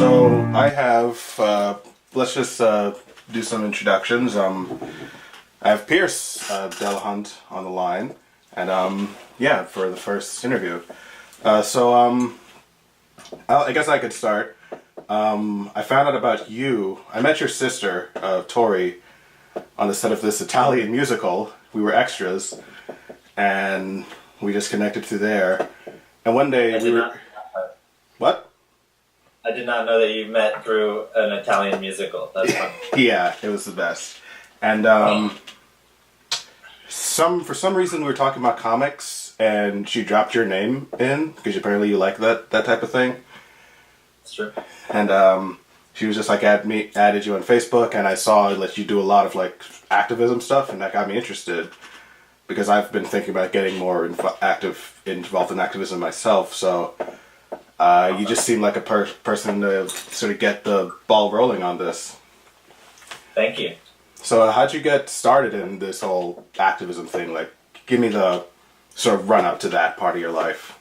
So I have, let's just do some introductions. I have Pierce Delahunt on the line, and yeah, for the first interview. I guess I could start. I found out about you. I met your sister, Tori, on the set of this Italian musical. We were extras, and we just connected through there. And one day we were... What? I did not know that you met through an Italian musical. That's fun. Yeah, it was the best. And for some reason we were talking about comics, and she dropped your name in because apparently you like that type of thing. That's true. And she was just like added you on Facebook, and I saw that you do a lot of like activism stuff, and that got me interested because I've been thinking about getting more involved in activism myself. So. You just seem like a person to sort of get the ball rolling on this. Thank you. So how'd you get started in this whole activism thing? Like, give me the sort of run up to that part of your life.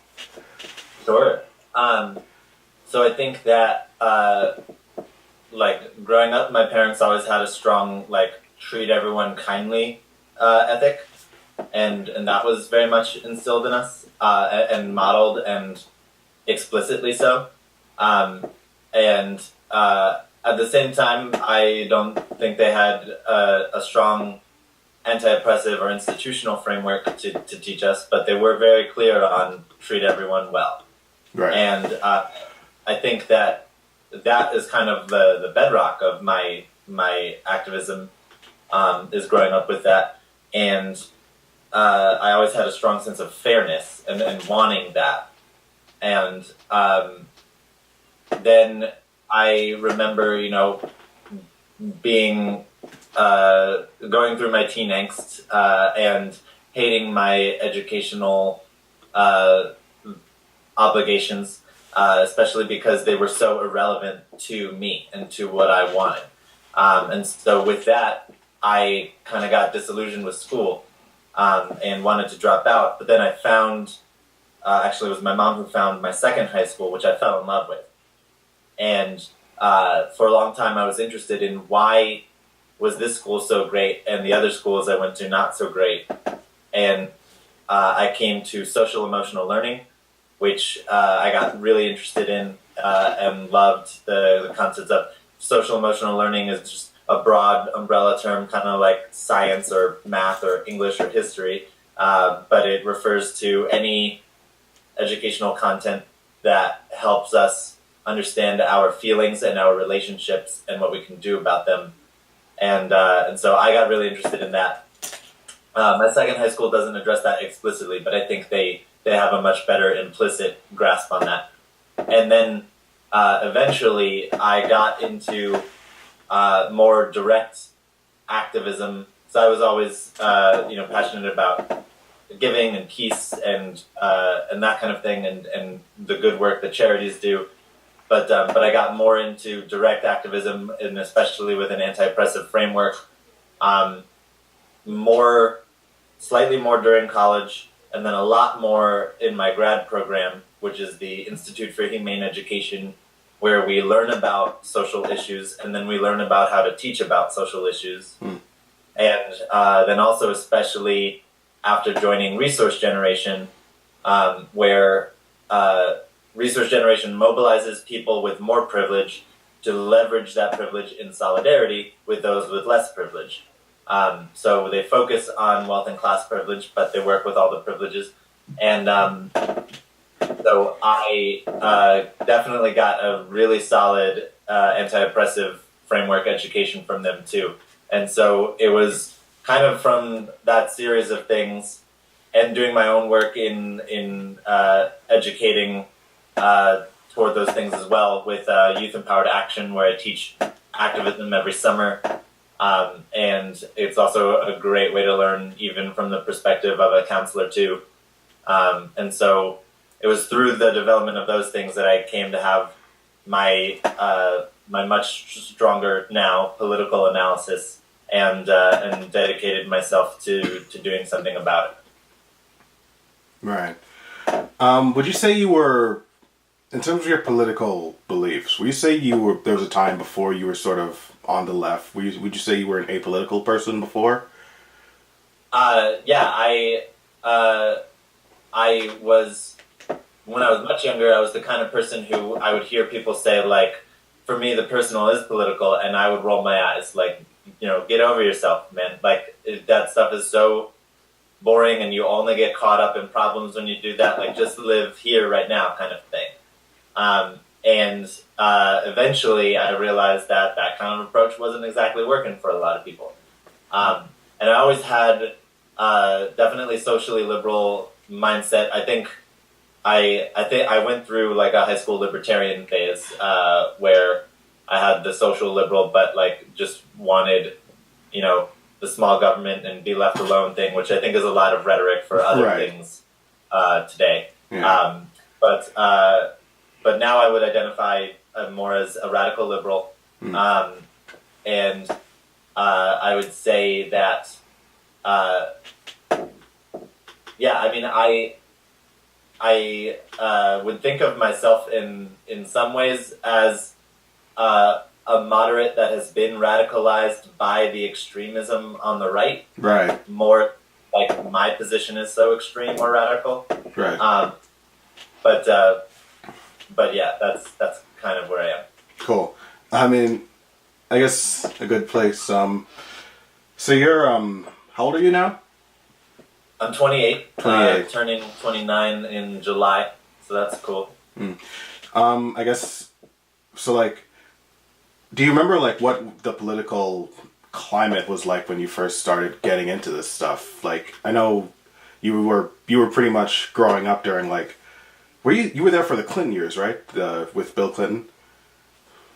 Sure. So I think that, like, growing up, my parents always had a strong, like, treat everyone kindly ethic. And that was very much instilled in us and modeled and explicitly so. At the same time, I don't think they had a strong anti-oppressive or institutional framework to teach us, but they were very clear on treat everyone well. Right. And I think that is kind of the bedrock of my activism, is growing up with that. And I always had a strong sense of fairness and wanting that. And then I remember, being going through my teen angst and hating my educational obligations, especially because they were so irrelevant to me and to what I wanted. And so with that, I kind of got disillusioned with school and wanted to drop out. But then I found... actually, it was my mom who found my second high school, which I fell in love with. And for a long time, I was interested in why was this school so great and the other schools I went to not so great. And I came to social emotional learning, which I got really interested in and loved the concepts of. Social emotional learning is just a broad umbrella term, kind of like science or math or English or history, but it refers to any educational content that helps us understand our feelings and our relationships and what we can do about them. And so I got really interested in that. My second high school doesn't address that explicitly, but I think they have a much better implicit grasp on that. And then eventually I got into more direct activism. So I was always passionate about giving and peace and that kind of thing, and the good work that charities do, but I got more into direct activism, and especially with an anti-oppressive framework, slightly more during college, and then a lot more in my grad program, which is the Institute for Humane Education, where we learn about social issues, and then we learn about how to teach about social issues, and then also especially after joining Resource Generation, where Resource Generation mobilizes people with more privilege to leverage that privilege in solidarity with those with less privilege. So they focus on wealth and class privilege, but they work with all the privileges. And so I definitely got a really solid anti-oppressive framework education from them too. And so it was kind of from that series of things and doing my own work in educating toward those things as well with Youth Empowered Action, where I teach activism every summer. And it's also a great way to learn even from the perspective of a counselor too. And so it was through the development of those things that I came to have my much stronger now political analysis and dedicated myself to doing something about it. Right. Would you say you were in terms of your political beliefs, would you say there was a time before you were sort of on the left? Would you say you were an apolitical person before? Yeah, I was, when I was much younger, I was the kind of person who I would hear people say, like, for me, the personal is political, and I would roll my eyes, like, get over yourself, man. Like, that stuff is so boring, and you only get caught up in problems when you do that. Like, just live here right now, kind of thing. And eventually, I realized that that kind of approach wasn't exactly working for a lot of people. And I always had definitely socially liberal mindset. I think I went through like a high school libertarian phase where I had the social liberal, but like just wanted, the small government and be left alone thing, which I think is a lot of rhetoric for other things today. Yeah. But now I would identify more as a radical liberal, and I would say that, I would think of myself in some ways as a moderate that has been radicalized by the extremism on the right. Right. More like my position is so extreme or radical. Right. But yeah, that's kind of where I am. Cool. I mean, I guess a good place. So you're how old are you now? I'm 28. 28. Turning 29 in July, so that's cool. I guess so. Like, do you remember like what the political climate was like when you first started getting into this stuff? Like, I know you were pretty much growing up during like, you were there for the Clinton years, right? With Bill Clinton.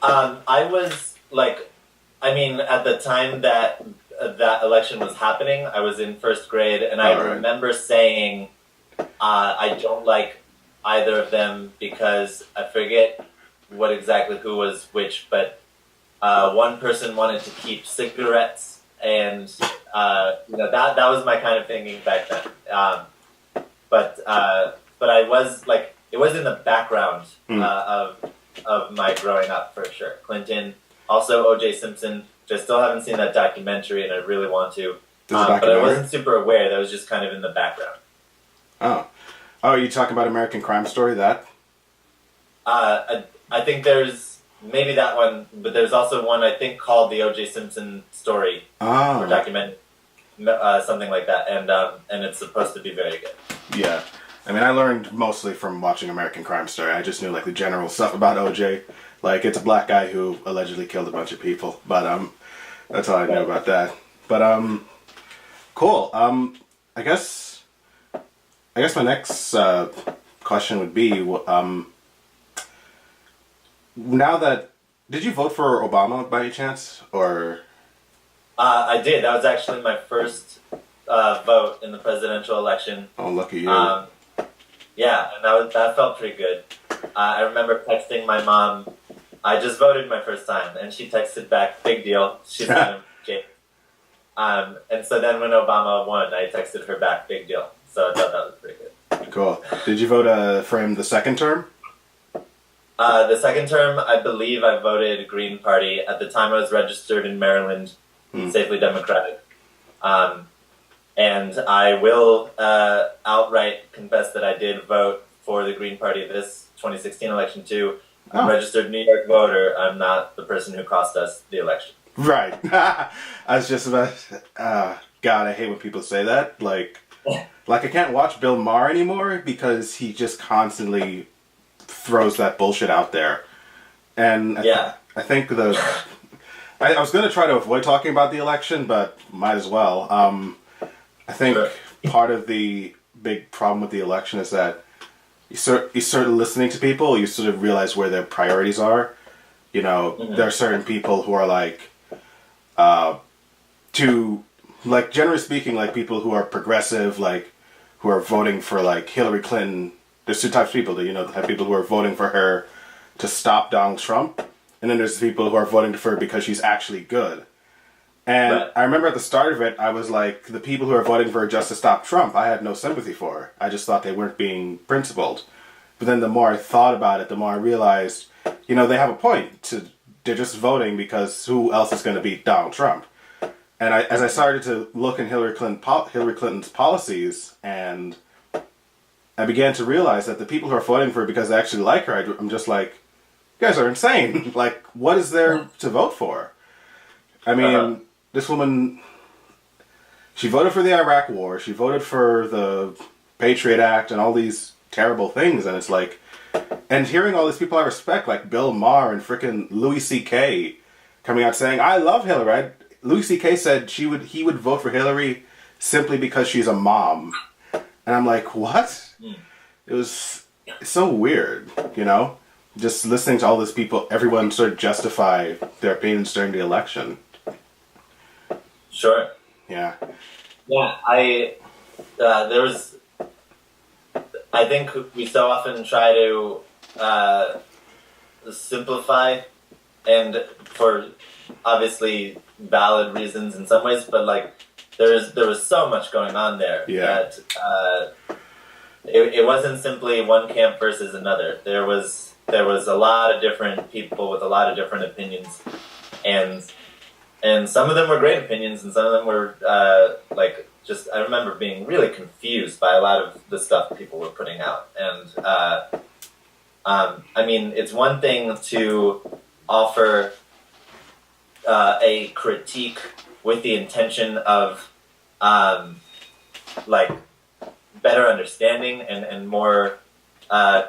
I was like, at the time that that election was happening, I was in first grade, and I remember saying, I don't like either of them because I forget what exactly who was which, but one person wanted to keep cigarettes, and that was my kind of thinking back then. But I was like, it was in the background of my growing up for sure. Clinton, also O.J. Simpson. Which I still haven't seen that documentary, and I really want to. But I wasn't super aware. That was just kind of in the background. Oh, are you talking about American Crime Story? That? I think there's maybe that one, but there's also one I think called the O.J. Simpson Story, or document, something like that, and it's supposed to be very good. Yeah, I mean, I learned mostly from watching American Crime Story. I just knew like the general stuff about O.J. Like, it's a black guy who allegedly killed a bunch of people, but that's all I know about that. But cool. I guess my next question would be, now that, did you vote for Obama by any chance, or? I did. That was actually my first vote in the presidential election. Oh, lucky you. Yeah, and that felt pretty good. I remember texting my mom. I just voted my first time, and she texted back, "Big deal." She's kind of Jake. And so then when Obama won, I texted her back, "Big deal." So I thought that was pretty good. Cool. Did you vote for him the second term? The second term, I believe I voted Green Party. At the time, I was registered in Maryland, Safely Democratic. And I will outright confess that I did vote for the Green Party this 2016 election too. I'm a registered New York voter. I'm not the person who cost us the election. Right. I was just about. God, I hate when people say that. Like I can't watch Bill Maher anymore because he just constantly throws that bullshit out there. And I think I was going to try to avoid talking about the election, but might as well. I think part of the big problem with the election is that you start listening to people, you sort of realize where their priorities are. There are certain people who are like, generally speaking, like people who are progressive, like who are voting for like Hillary Clinton. There's two types of people that have people who are voting for her to stop Donald Trump, and then there's the people who are voting for her because she's actually good. And I remember at the start of it, I was like, the people who are voting for her just to stop Trump, I had no sympathy for. I just thought they weren't being principled. But then the more I thought about it, the more I realized, they have a point. They're just voting because who else is going to beat Donald Trump? And as I started to look in Hillary Clinton's policies, and I began to realize that the people who are voting for her because they actually like her, I'm just like, you guys are insane. Like, what is there to vote for? I mean, this woman, she voted for the Iraq War, she voted for the Patriot Act and all these terrible things, and it's like, and hearing all these people I respect, like Bill Maher and frickin' Louis C.K. coming out saying, I love Hillary. Louis C.K. said he would vote for Hillary simply because she's a mom. And I'm like, what? It was so weird, Just listening to all these people, everyone sort of justify their opinions during the election. Sure. Yeah. Yeah, I think we so often try to simplify, and for obviously valid reasons in some ways, but like there was so much going on there that it wasn't simply one camp versus another. There was a lot of different people with a lot of different opinions, and some of them were great opinions, and some of them were I remember being really confused by a lot of the stuff people were putting out. And I mean, it's one thing to offer a critique with the intention of better understanding and more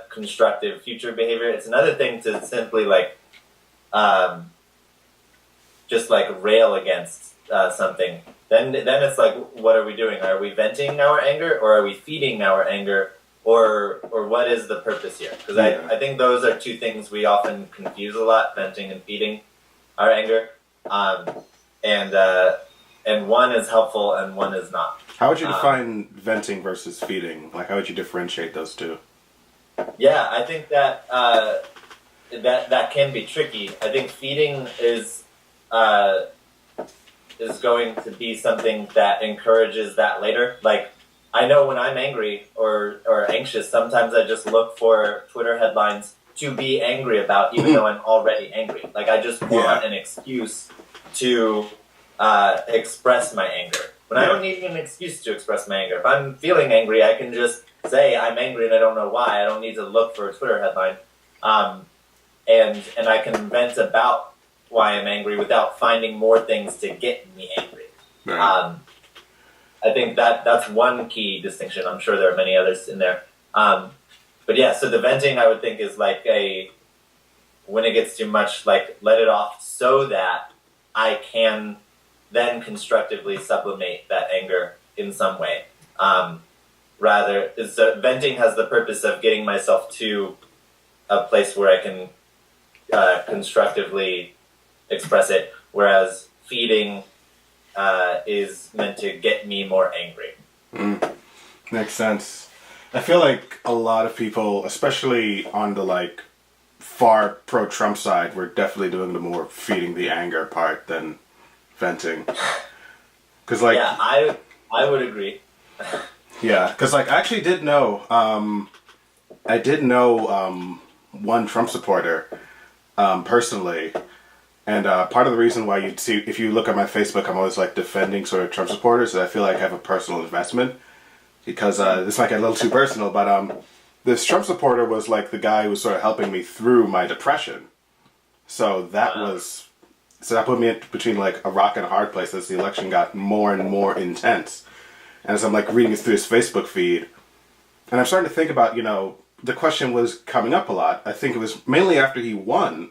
constructive future behavior. It's another thing to simply just rail against something. Then it's like, what are we doing? Are we venting our anger, or are we feeding our anger, or what is the purpose here? Because I think those are two things we often confuse a lot: venting and feeding our anger. And one is helpful and one is not. How would you define venting versus feeding? Like, how would you differentiate those two? Yeah, I think that that can be tricky. I think feeding is going to be something that encourages that later. Like, I know when I'm angry or anxious, sometimes I just look for Twitter headlines to be angry about, even though I'm already angry. Like, I just want an excuse to express my anger. But I don't need an excuse to express my anger. If I'm feeling angry, I can just say I'm angry and I don't know why. I don't need to look for a Twitter headline. And I can vent about why I'm angry without finding more things to get me angry. Right. I think that's one key distinction. I'm sure there are many others in there. But yeah, so the venting, I would think, is like when it gets too much, like, let it off so that I can then constructively sublimate that anger in some way. Venting has the purpose of getting myself to a place where I can constructively express it, whereas feeding is meant to get me more angry. Makes sense. I feel like a lot of people, especially on the far pro-Trump side, we're definitely doing the more feeding the anger part than venting. Cause yeah, I would agree. Yeah, because I actually did know. I did know one Trump supporter personally. And part of the reason why you'd see, if you look at my Facebook, I'm always defending sort of Trump supporters. I feel like I have a personal investment because this might get a little too personal. But this Trump supporter was the guy who was sort of helping me through my depression. So that put me in between a rock and a hard place as the election got more and more intense. And as I'm reading through his Facebook feed, and I'm starting to think about, the question was coming up a lot. I think it was mainly after he won.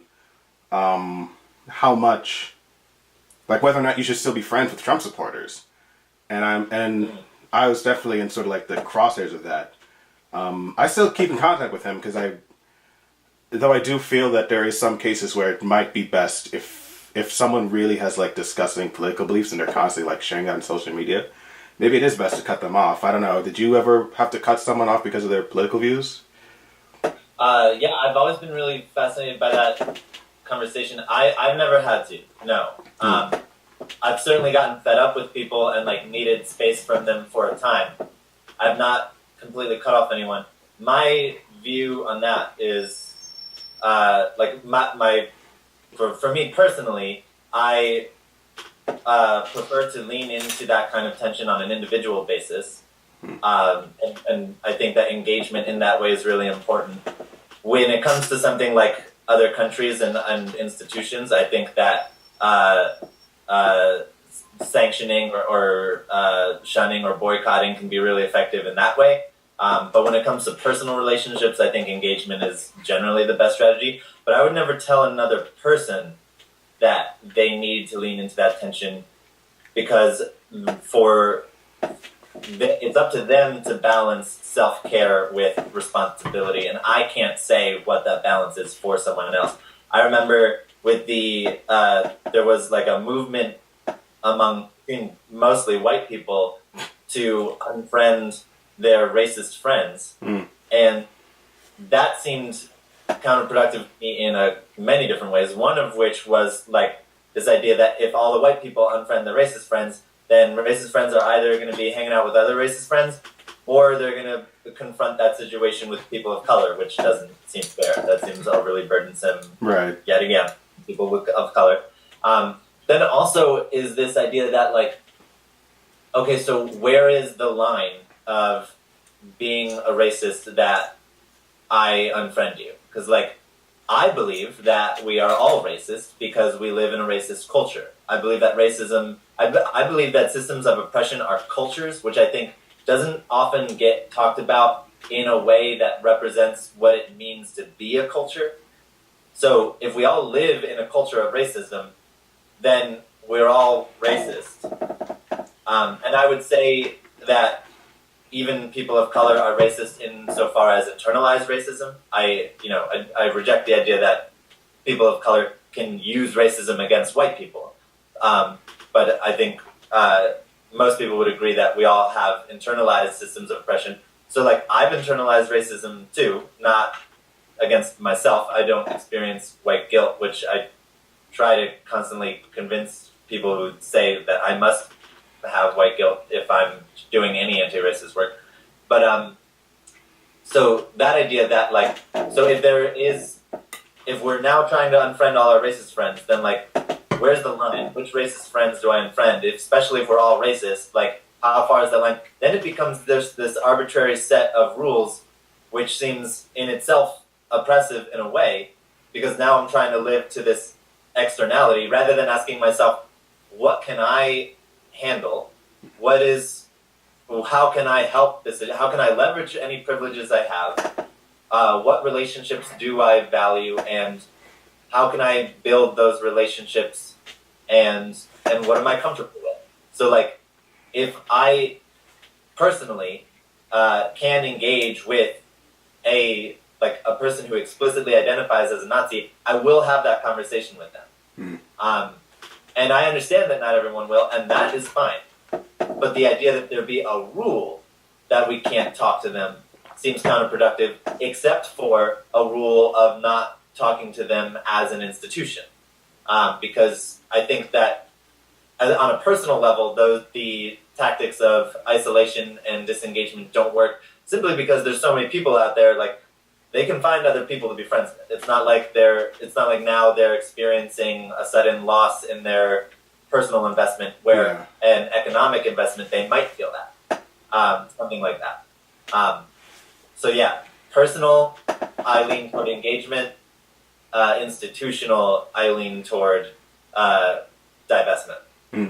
How much, whether or not you should still be friends with Trump supporters, and I was definitely in sort of the crosshairs of that. I still keep in contact with him because though I do feel that there is some cases where it might be best if someone really has disgusting political beliefs and they're constantly sharing that on social media, maybe it is best to cut them off. I don't know. Did you ever have to cut someone off because of their political views? Yeah, I've always been really fascinated by that conversation. I've never had to. No. I've certainly gotten fed up with people and needed space from them for a time. I've not completely cut off anyone. My view on that is like for me personally, I prefer to lean into that kind of tension on an individual basis. And I think that engagement in that way is really important. When it comes to something like other countries and institutions, I think that sanctioning or shunning or boycotting can be really effective in that way. But when it comes to personal relationships, I think engagement is generally the best strategy. But I would never tell another person that they need to lean into that tension, because it's up to them to balance self-care with responsibility, and I can't say what that balance is for someone else. I remember with there was like a movement among mostly white people to unfriend their racist friends, and that seemed counterproductive to me in many different ways. One of which was like this idea that if all the white people unfriend their racist friends, then racist friends are either going to be hanging out with other racist friends, or they're going to confront that situation with people of color, which doesn't seem fair. That seems overly burdensome. Right. Yet again, people of color. Then also is this idea that like, okay, so where is the line of being a racist that I unfriend you? Because like, I believe that we are all racist because we live in a racist culture. I believe that racism, I believe that systems of oppression are cultures, which I think doesn't often get talked about in a way that represents what it means to be a culture. So if we all live in a culture of racism, then we're all racist. And I would say that even people of color are racist insofar as internalized racism. I reject the idea that people of color can use racism against white people. But I think most people would agree that we all have internalized systems of oppression. So like, I've internalized racism too, not against myself. I don't experience white guilt, which I try to constantly convince people who say that I must have white guilt if I'm doing any anti-racist work. But so that idea that like, so if we're now trying to unfriend all our racist friends, then like, where's the line? Which racist friends do I unfriend? Especially if we're all racist, like how far is that line? Then it becomes this arbitrary set of rules, which seems in itself oppressive in a way, because now I'm trying to live to this externality rather than asking myself, what can I handle? How can I help this? How can I leverage any privileges I have? What relationships do I value, and how can I build those relationships, and what am I comfortable with? So like, if I personally can engage with a person who explicitly identifies as a Nazi, I will have that conversation with them. And I understand that not everyone will, and that is fine. But the idea that there be a rule that we can't talk to them seems counterproductive, except for a rule of not talking to them as an institution. Because I think that on a personal level, the tactics of isolation and disengagement don't work, simply because there's so many people out there, like, they can find other people to be friends with. It's not like now they're experiencing a sudden loss in their personal investment, where an economic investment, they might feel that. Something like that. So yeah, personal, I lean toward engagement. Institutional, I lean toward divestment.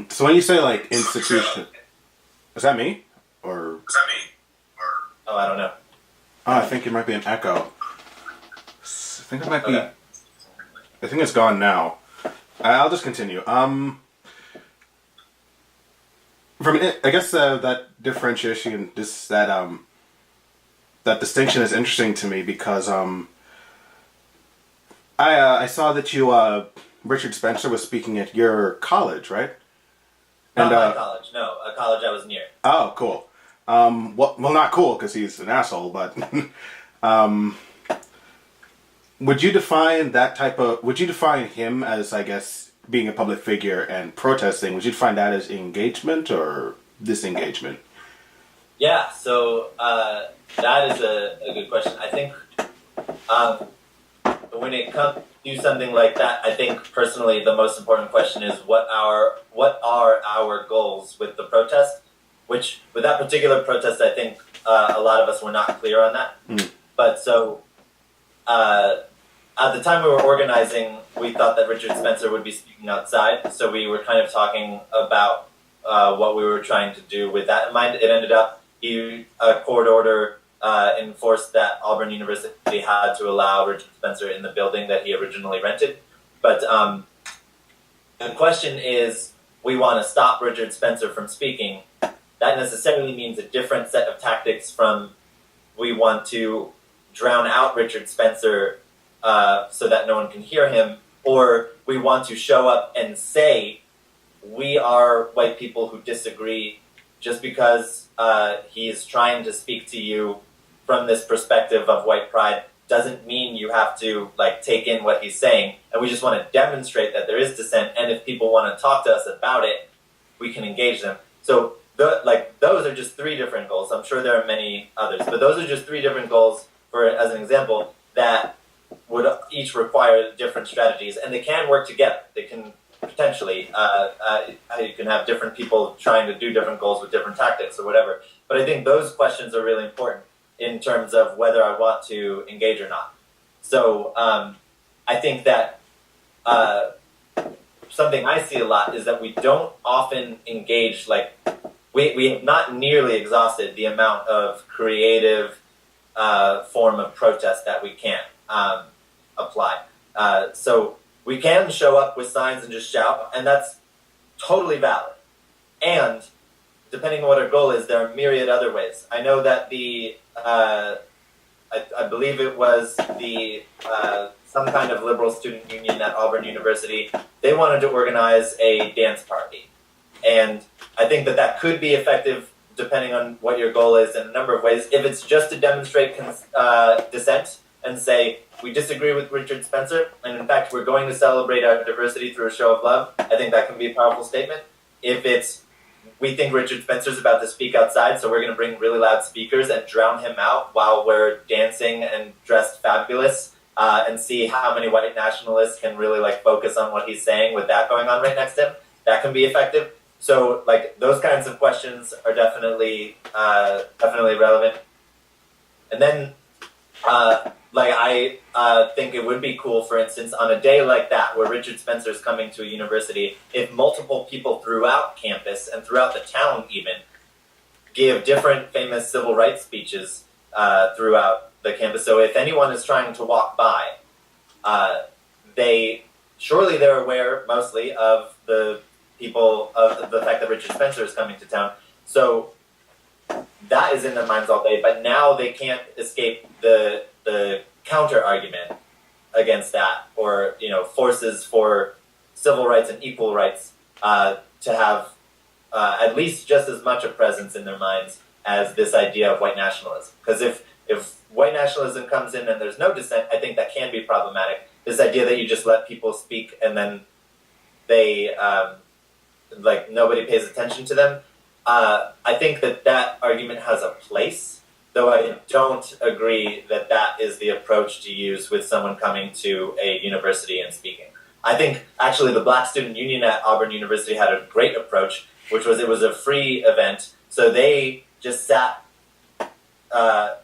So when you say like institution, is that me? Or oh, I don't know. Oh, I think it might be an echo. I think it might be. I think it's gone now. I'll just continue. I guess that differentiation, that distinction is interesting to me because I saw that you Richard Spencer was speaking at your college, right? Not my college, no, a college I was near. Oh, cool. Well, not cool because he's an asshole, but would you define him as, I guess, being a public figure and protesting? Would you define that as engagement or disengagement? Yeah, so that is a good question. I think Um, when it comes to something like that, I think personally the most important question is what are our goals with the protest? Which with that particular protest, I think a lot of us were not clear on that. But so at the time we were organizing, we thought that Richard Spencer would be speaking outside, so we were kind of talking about what we were trying to do with that in mind. It ended up a court order enforced that Auburn University had to allow Richard Spencer in the building that he originally rented. But the question is, we want to stop Richard Spencer from speaking. That necessarily means a different set of tactics from we want to drown out Richard Spencer so that no one can hear him, or we want to show up and say we are white people who disagree just because he's trying to speak to you from this perspective of white pride doesn't mean you have to like take in what he's saying, and we just want to demonstrate that there is dissent, and if people want to talk to us about it, we can engage them. So those are just three different goals. I'm sure there are many others, but those are just three different goals for, as an example, that would each require different strategies, and they can work together. They can potentially, you can have different people trying to do different goals with different tactics or whatever. But I think those questions are really important in terms of whether I want to engage or not. So I think that something I see a lot is that we don't often engage, like, we have not nearly exhausted the amount of creative form of protest that we can apply. So we can show up with signs and just shout, and that's totally valid. And depending on what our goal is, there are myriad other ways. I know that I believe it was the some kind of liberal student union at Auburn University. They wanted to organize a dance party, and I think that could be effective depending on what your goal is in a number of ways. If it's just to demonstrate dissent and say, we disagree with Richard Spencer, and in fact, we're going to celebrate our diversity through a show of love, I think that can be a powerful statement. If it's, we think Richard Spencer's about to speak outside, so we're going to bring really loud speakers and drown him out while we're dancing and dressed fabulous, and see how many white nationalists can really like focus on what he's saying with that going on right next to him, that can be effective. So like those kinds of questions are definitely relevant. And then I think it would be cool, for instance, on a day like that where Richard Spencer is coming to a university, if multiple people throughout campus and throughout the town even give different famous civil rights speeches throughout the campus. So if anyone is trying to walk by, they're aware mostly of the people, of the fact that Richard Spencer is coming to town. So that is in their minds all day, but now they can't escape the counter argument against that, or forces for civil rights and equal rights to have at least just as much a presence in their minds as this idea of white nationalism. Because if white nationalism comes in and there's no dissent, I think that can be problematic. This idea that you just let people speak and then they nobody pays attention to them. I think that argument has a place, though I don't agree that is the approach to use with someone coming to a university and speaking. I think actually the Black Student Union at Auburn University had a great approach, which was it was a free event, so they just sat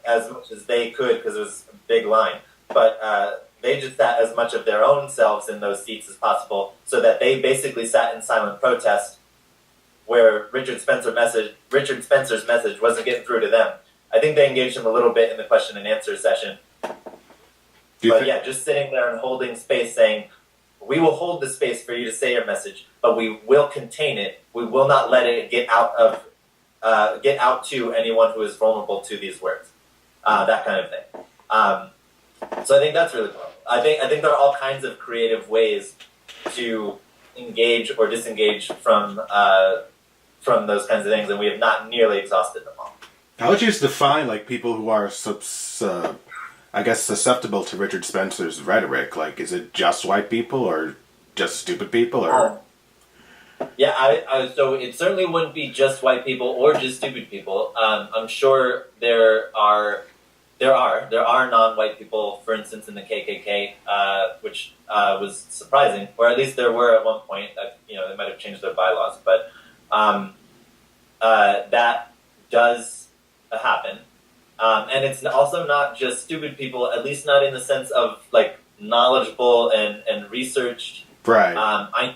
as much as they could because it was a big line, but they just sat as much of their own selves in those seats as possible, so that they basically sat in silent protest where Richard Spencer's message wasn't getting through to them. I think they engaged him a little bit in the question and answer session. Just sitting there and holding space, saying, we will hold the space for you to say your message, but we will contain it. We will not let it get out to anyone who is vulnerable to these words. That kind of thing. So I think that's really cool. I think there are all kinds of creative ways to engage or disengage from those kinds of things, and we have not nearly exhausted them all. How would you define people who are susceptible to Richard Spencer's rhetoric? Is it just white people or just stupid people, or? So it certainly wouldn't be just white people or just stupid people. I'm sure there are there are non-white people, for instance, in the KKK, which was surprising, or at least there were at one point. They might have changed their bylaws, but that does happen. And it's also not just stupid people, at least not in the sense of like knowledgeable and researched. Right. I'm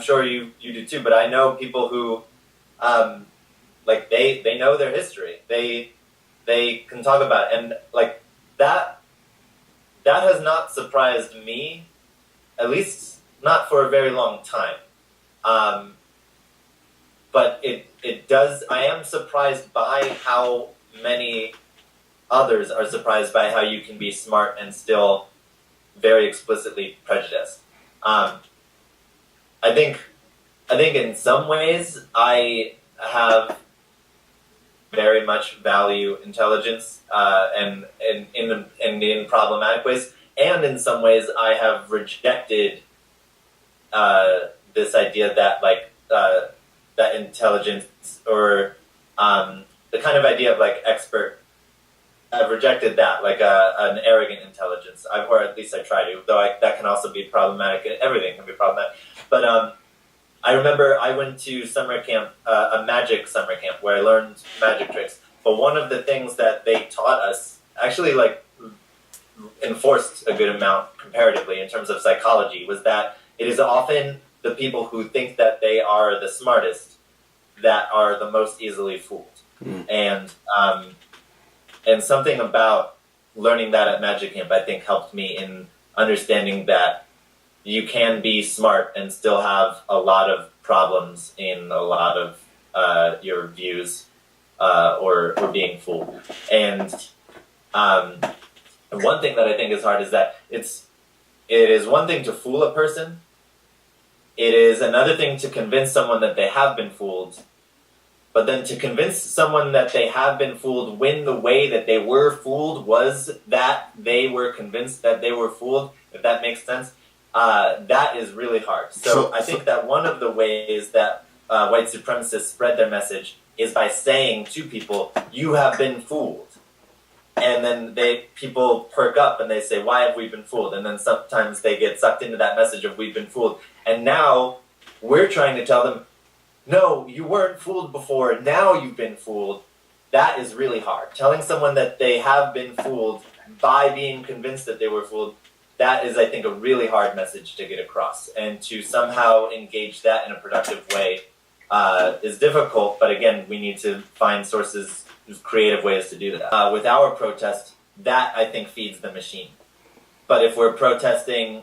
sure you do too, but I know people who, they know their history. They can talk about it, and like that has not surprised me, at least not for a very long time. But it does. I am surprised by how many others are surprised by how you can be smart and still very explicitly prejudiced. I think in some ways I have very much value intelligence, and in problematic ways, and in some ways I have rejected this idea that that intelligence or the kind of idea of like expert. I've rejected that, like an arrogant intelligence, or at least I try to. Though that can also be problematic. Everything can be problematic. But I remember I went to summer camp, a magic summer camp, where I learned magic tricks. But one of the things that they taught us, actually like enforced a good amount comparatively in terms of psychology, was that it is often the people who think that they are the smartest that are the most easily fooled. And something about learning that at magic camp, I think, helped me in understanding that you can be smart and still have a lot of problems in a lot of your views, or being fooled. And one thing that I think is hard is that it is one thing to fool a person. It is another thing to convince someone that they have been fooled. But then to convince someone that they have been fooled when the way that they were fooled was that they were convinced that they were fooled, if that makes sense, that is really hard. So I think that one of the ways that white supremacists spread their message is by saying to people, you have been fooled. And then people perk up and they say, why have we been fooled? And then sometimes they get sucked into that message of we've been fooled. And now we're trying to tell them, no, you weren't fooled before, now you've been fooled. That is really hard. Telling someone that they have been fooled by being convinced that they were fooled, that is, I think, a really hard message to get across. And to somehow engage that in a productive way is difficult, but again, we need to find sources, creative ways to do that. With our protest, that, I think, feeds the machine. But if we're protesting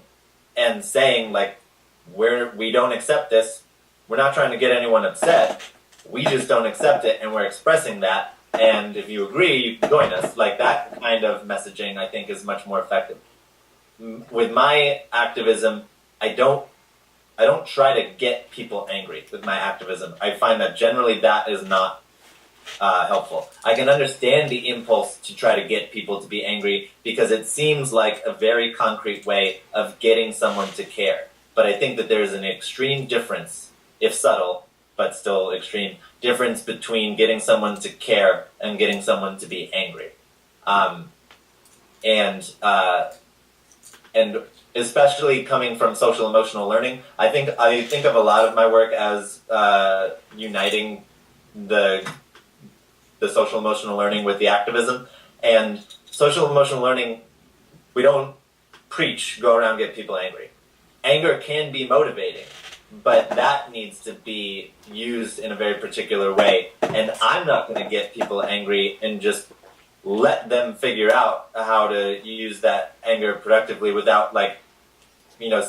and saying, like, we don't accept this, we're not trying to get anyone upset. We just don't accept it, and we're expressing that. And if you agree, you can join us. Like, that kind of messaging, I think, is much more effective. With my activism, I don't try to get people angry with my activism. I find that generally that is not helpful. I can understand the impulse to try to get people to be angry because it seems like a very concrete way of getting someone to care. But I think that there is an extreme difference, if subtle, but still extreme, difference between getting someone to care and getting someone to be angry. And especially coming from social emotional learning, I think of a lot of my work as uniting the social emotional learning with the activism. And social emotional learning, we don't preach, go around, get people angry. Anger can be motivating, but that needs to be used in a very particular way. And I'm not going to get people angry and just let them figure out how to use that anger productively without, like,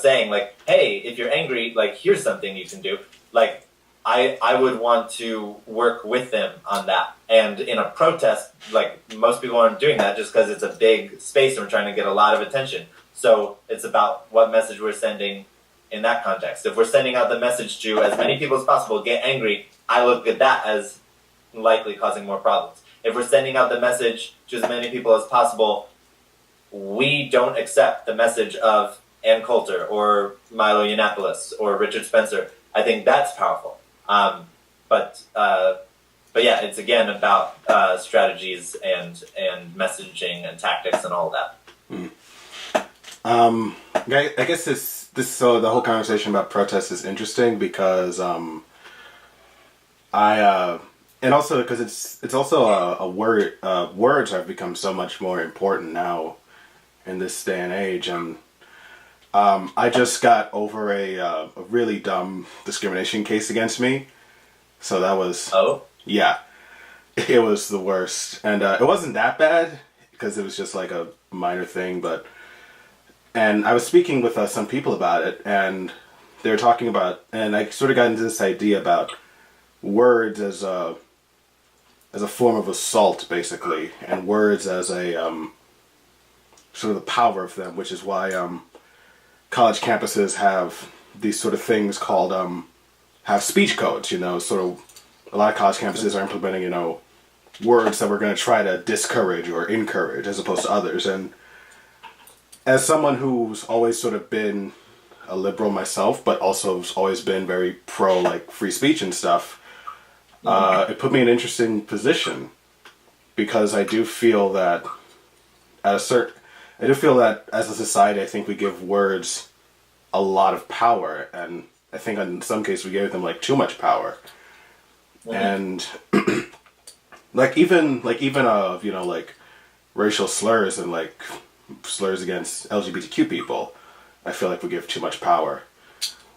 saying, like, hey, if you're angry, like, here's something you can do. Like, I would want to work with them on that. And in a protest, like, most people aren't doing that just because it's a big space and we're trying to get a lot of attention. So it's about what message we're sending in that context. If we're sending out the message to as many people as possible, get angry, I look at that as likely causing more problems. If we're sending out the message to as many people as possible, we don't accept the message of Ann Coulter or Milo Yiannopoulos or Richard Spencer, I think that's powerful. But but yeah, it's again about strategies and messaging and tactics and all that. I guess this so the whole conversation about protests is interesting because and also because it's also a word words have become so much more important now in this day and age, and I just got over a really dumb discrimination case against me, so that was yeah, it was the worst, and it wasn't that bad because it was just like a minor thing, but. And I was speaking with some people about it, and they were talking about, and I sort of got into this idea about words as a form of assault, basically, and words as a sort of the power of them, which is why college campuses have these sort of things called have speech codes. You know, sort of a lot of college campuses are implementing words that we're going to try to discourage or encourage as opposed to others, and as someone who's always sort of been a liberal myself, but also has always been very pro like free speech and stuff, it put me in an interesting position because I do feel that as a society, I think we give words a lot of power, and I think in some cases we gave them like too much power, and like even like racial slurs and like slurs against LGBTQ people, I feel like we give too much power.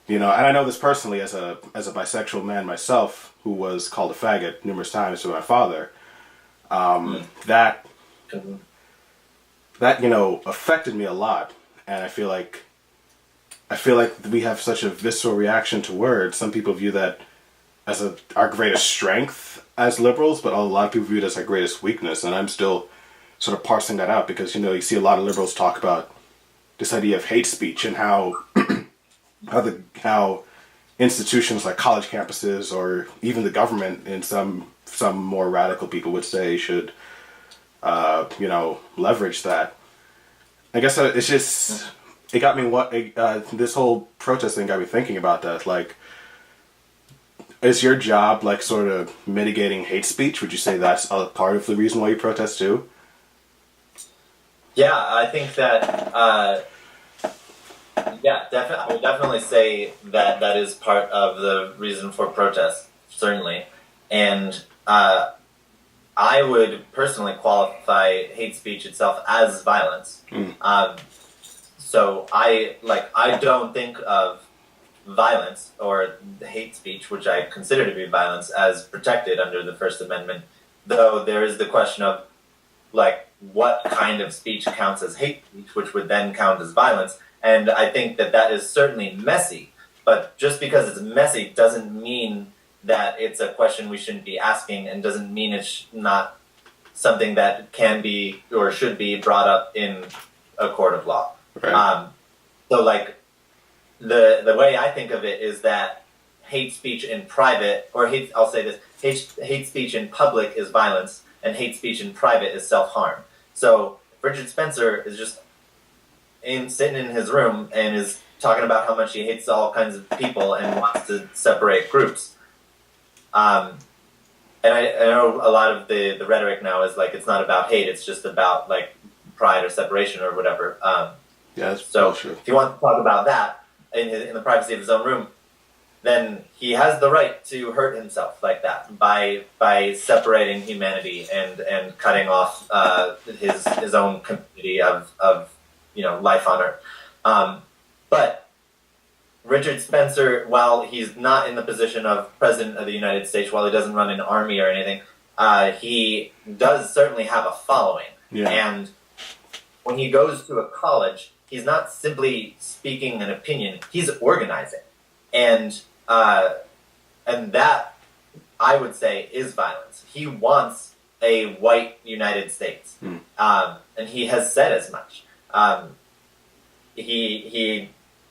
You know, and I know this personally as a bisexual man myself who was called a faggot numerous times by my father. That affected me a lot, and I feel like we have such a visceral reaction to words. Some people view that as our greatest strength as liberals, but a lot of people view it as our greatest weakness, and I'm still sort of parsing that out because you see a lot of liberals talk about this idea of hate speech and how how institutions like college campuses or even the government and some more radical people would say should leverage that. I guess it's just it got me this whole protest thing got me thinking about that. Like, is your job like sort of mitigating hate speech? Would you say that's a part of the reason why you protest too? Yeah, I think that, I would definitely say that is part of the reason for protest, certainly. And I would personally qualify hate speech itself as violence. So I don't think of violence or hate speech, which I consider to be violence, as protected under the First Amendment, though there is the question of like what kind of speech counts as hate speech, which would then count as violence. And I think that is certainly messy, but just because it's messy doesn't mean that it's a question we shouldn't be asking, and doesn't mean it's not something that can be or should be brought up in a court of law. Right. So like the way I think of it is that hate speech in private, or I'll say this, hate speech in public is violence, and hate speech in private is self-harm. So Richard Spencer is just sitting in his room and is talking about how much he hates all kinds of people and wants to separate groups. And I know a lot of the rhetoric now is like it's not about hate, it's just about like pride or separation or whatever. That's so bullshit. If he wants to talk about that in the privacy of his own room, then he has the right to hurt himself like that by separating humanity and cutting off his own community of life on Earth. But Richard Spencer, while he's not in the position of President of the United States, while he doesn't run an army or anything, he does certainly have a following. Yeah. And when he goes to a college, he's not simply speaking an opinion, he's organizing. And that, I would say, is violence. He wants a white United States. And he has said as much. He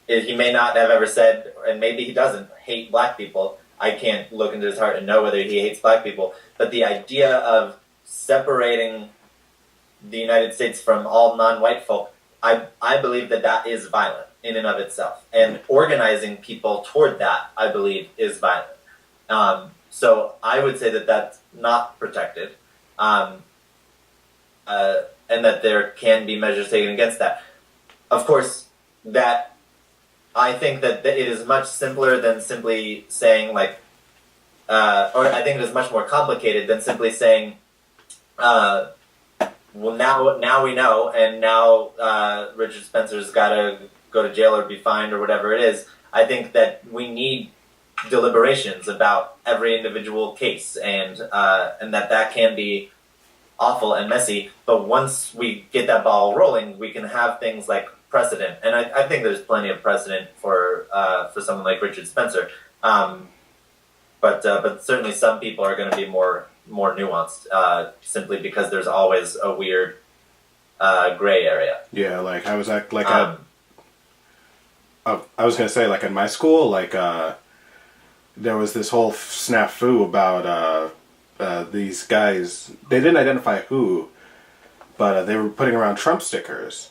may not have ever said, and maybe he doesn't, hate black people. I can't look into his heart and know whether he hates black people. But the idea of separating the United States from all non-white folk, I believe that is violent in and of itself. And organizing people toward that, I believe, is violent. So I would say that that's not protected, um, and that there can be measures taken against that. Of course, that I think that it is much simpler than simply saying like, or I think it is much more complicated than simply saying, well, now we know, and now Richard Spencer's got to go to jail or be fined or whatever it is. I think that we need deliberations about every individual case, and that can be awful and messy. But once we get that ball rolling, we can have things like precedent, and I think there's plenty of precedent for someone like Richard Spencer. But certainly some people are going to be more nuanced, simply because there's always a weird gray area. Yeah, like I was I was gonna say, like, in my school, like there was this whole snafu about these guys. They didn't identify who, but they were putting around Trump stickers,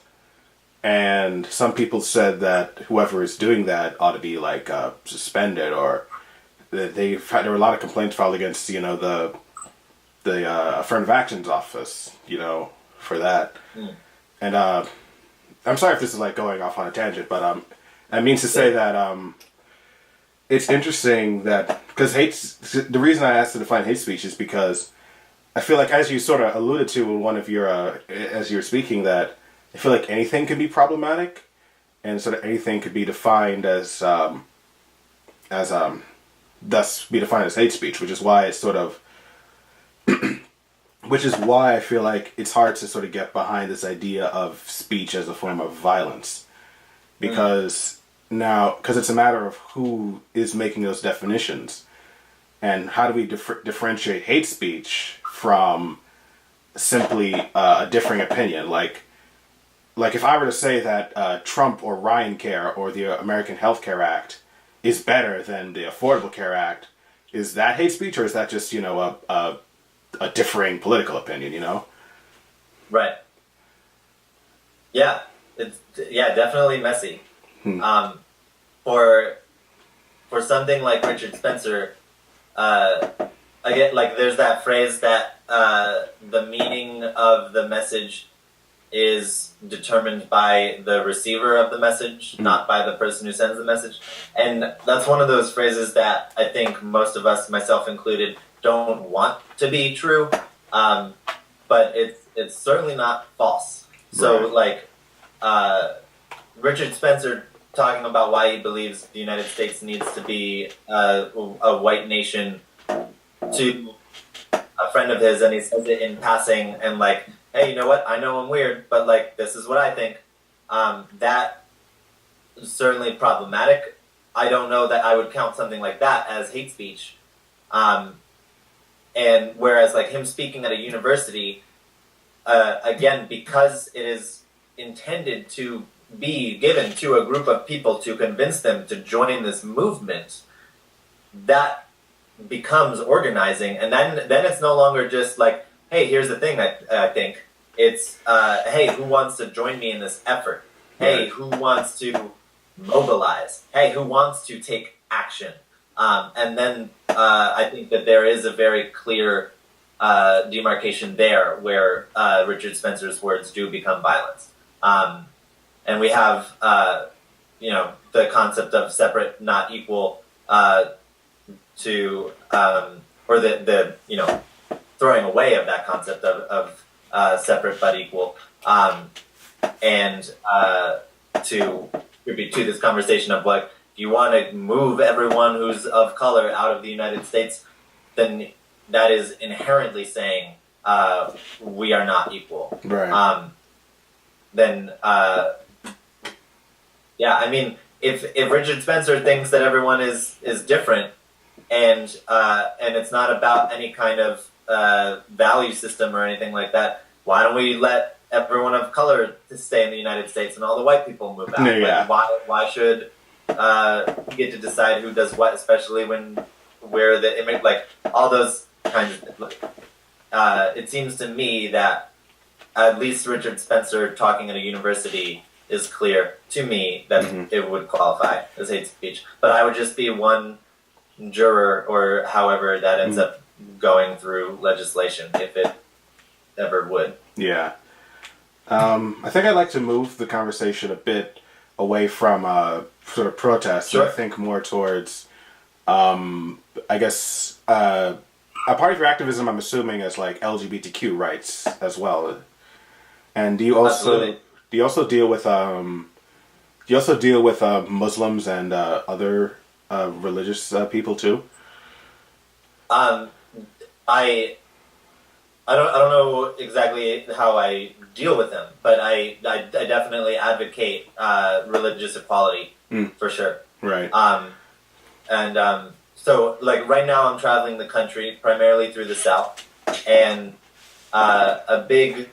and some people said that whoever is doing that ought to be like suspended, or that there were a lot of complaints filed against the affirmative actions office, for that. Mm. And I'm sorry if this is like going off on a tangent, but I mean to say that it's interesting that, because the reason I asked to define hate speech is because I feel like, as you sort of alluded to in one of your as you were speaking, that I feel like anything can be problematic, and sort of anything could be defined as thus be defined as hate speech, which is why it's sort of which is why I feel like it's hard to sort of get behind this idea of speech as a form of violence, because it's a matter of who is making those definitions, and how do we differentiate hate speech from simply a differing opinion. Like if I were to say that Trump or Ryan Care or the American Health Care Act is better than the Affordable Care Act, is that hate speech, or is that just a differing political opinion? Right. Yeah, it's definitely messy. For something like Richard Spencer, again, like, there's that phrase that the meaning of the message is determined by the receiver of the message, not by the person who sends the message. And that's one of those phrases that I think most of us, myself included, don't want to be true, but it's certainly not false. So, right. like, Richard Spencer talking about why he believes the United States needs to be a white nation to a friend of his, and he says it in passing, and like, hey, you know what? I know I'm weird, but like, this is what I think. That is certainly problematic. I don't know that I would count something like that as hate speech. And whereas, like, him speaking at a university, again, because it is intended to be given to a group of people to convince them to join this movement, that becomes organizing. And then it's no longer just like, hey, here's the thing I think. It's, hey, who wants to join me in this effort? Hey, who wants to mobilize? Hey, who wants to take action? And then I think that there is a very clear demarcation there where Richard Spencer's words do become violence. And we have, the concept of separate, not equal, or the throwing away of that concept of separate but equal, and to contribute to this conversation of, like, if you want to move everyone who's of color out of the United States, then that is inherently saying we are not equal. Right. Then, I mean, if Richard Spencer thinks that everyone is different, and it's not about any kind of value system or anything like that, why don't we let everyone of color stay in the United States and all the white people move out? Yeah. Like, why should we get to decide who does what, especially when we're the image, like, all those kinds of things. It seems to me that at least Richard Spencer talking at a university is clear to me that it would qualify as hate speech. But I would just be one juror or however that ends up going through legislation, if it ever would. Yeah. I think I'd like to move the conversation a bit away from sort of protests. Sure. And I think more towards, I guess, a part of your activism, I'm assuming, is like LGBTQ rights as well. And do you also deal with Muslims and other religious people too? I don't know exactly how I deal with them, but I definitely advocate religious equality for sure. Right. So like right now I'm traveling the country primarily through the South, and a big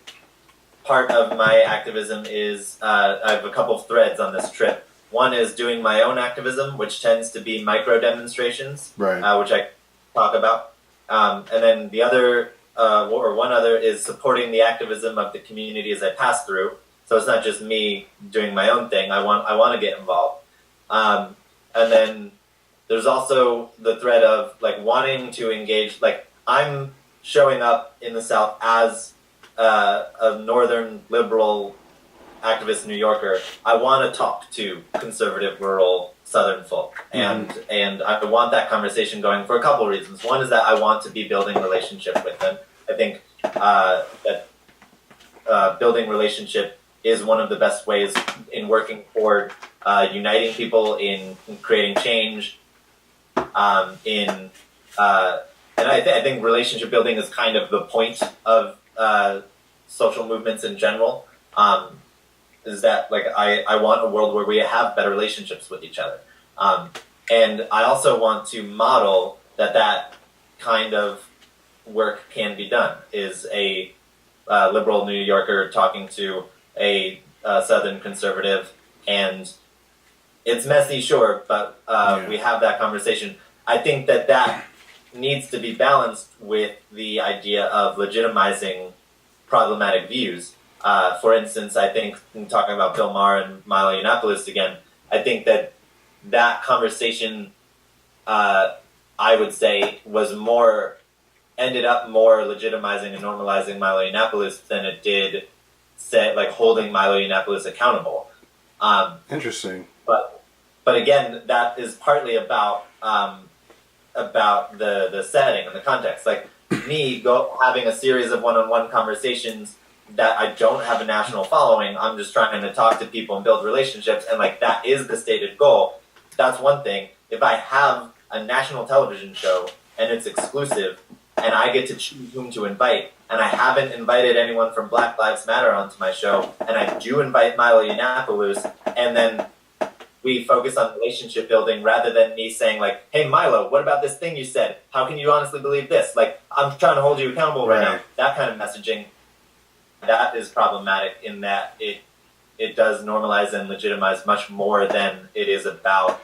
part of my activism is I have a couple of threads on this trip. One is doing my own activism, which tends to be micro demonstrations, Right. Which I talk about, and then the other. One other is supporting the activism of the community as I pass through. So it's not just me doing my own thing. I want to get involved. And then there's also the thread of like wanting to engage. Like I'm showing up in the South as a northern liberal activist New Yorker. I want to talk to conservative rural Southern folk, and I want that conversation going for a couple of reasons. One is that I want to be building relationship with them. I think that building relationship is one of the best ways in working toward uniting people, in creating change. And I think relationship building is kind of the point of social movements in general. Is that like I want a world where we have better relationships with each other, and I also want to model that kind of work can be done. Is a liberal New Yorker talking to a Southern conservative, and it's messy, sure, but we have that conversation. I think that needs to be balanced with the idea of legitimizing problematic views. For instance, I think, in talking about Bill Maher and Milo Yiannopoulos again, I think that conversation, I would say, ended up more legitimizing and normalizing Milo Yiannopoulos than it did, say, holding Milo Yiannopoulos accountable. Interesting. But again, that is partly about the setting and the context. Like me having a series of one-on-one conversations that I don't have a national following. I'm just trying to talk to people and build relationships, and that is the stated goal. That's one thing. If I have a national television show and it's exclusive, and I get to choose whom to invite, and I haven't invited anyone from Black Lives Matter onto my show, and I do invite Milo Yiannopoulos, and then we focus on relationship building rather than me saying hey Milo, what about this thing you said? How can you honestly believe this? I'm trying to hold you accountable right now. That kind of messaging, that is problematic in that it does normalize and legitimize much more than it is about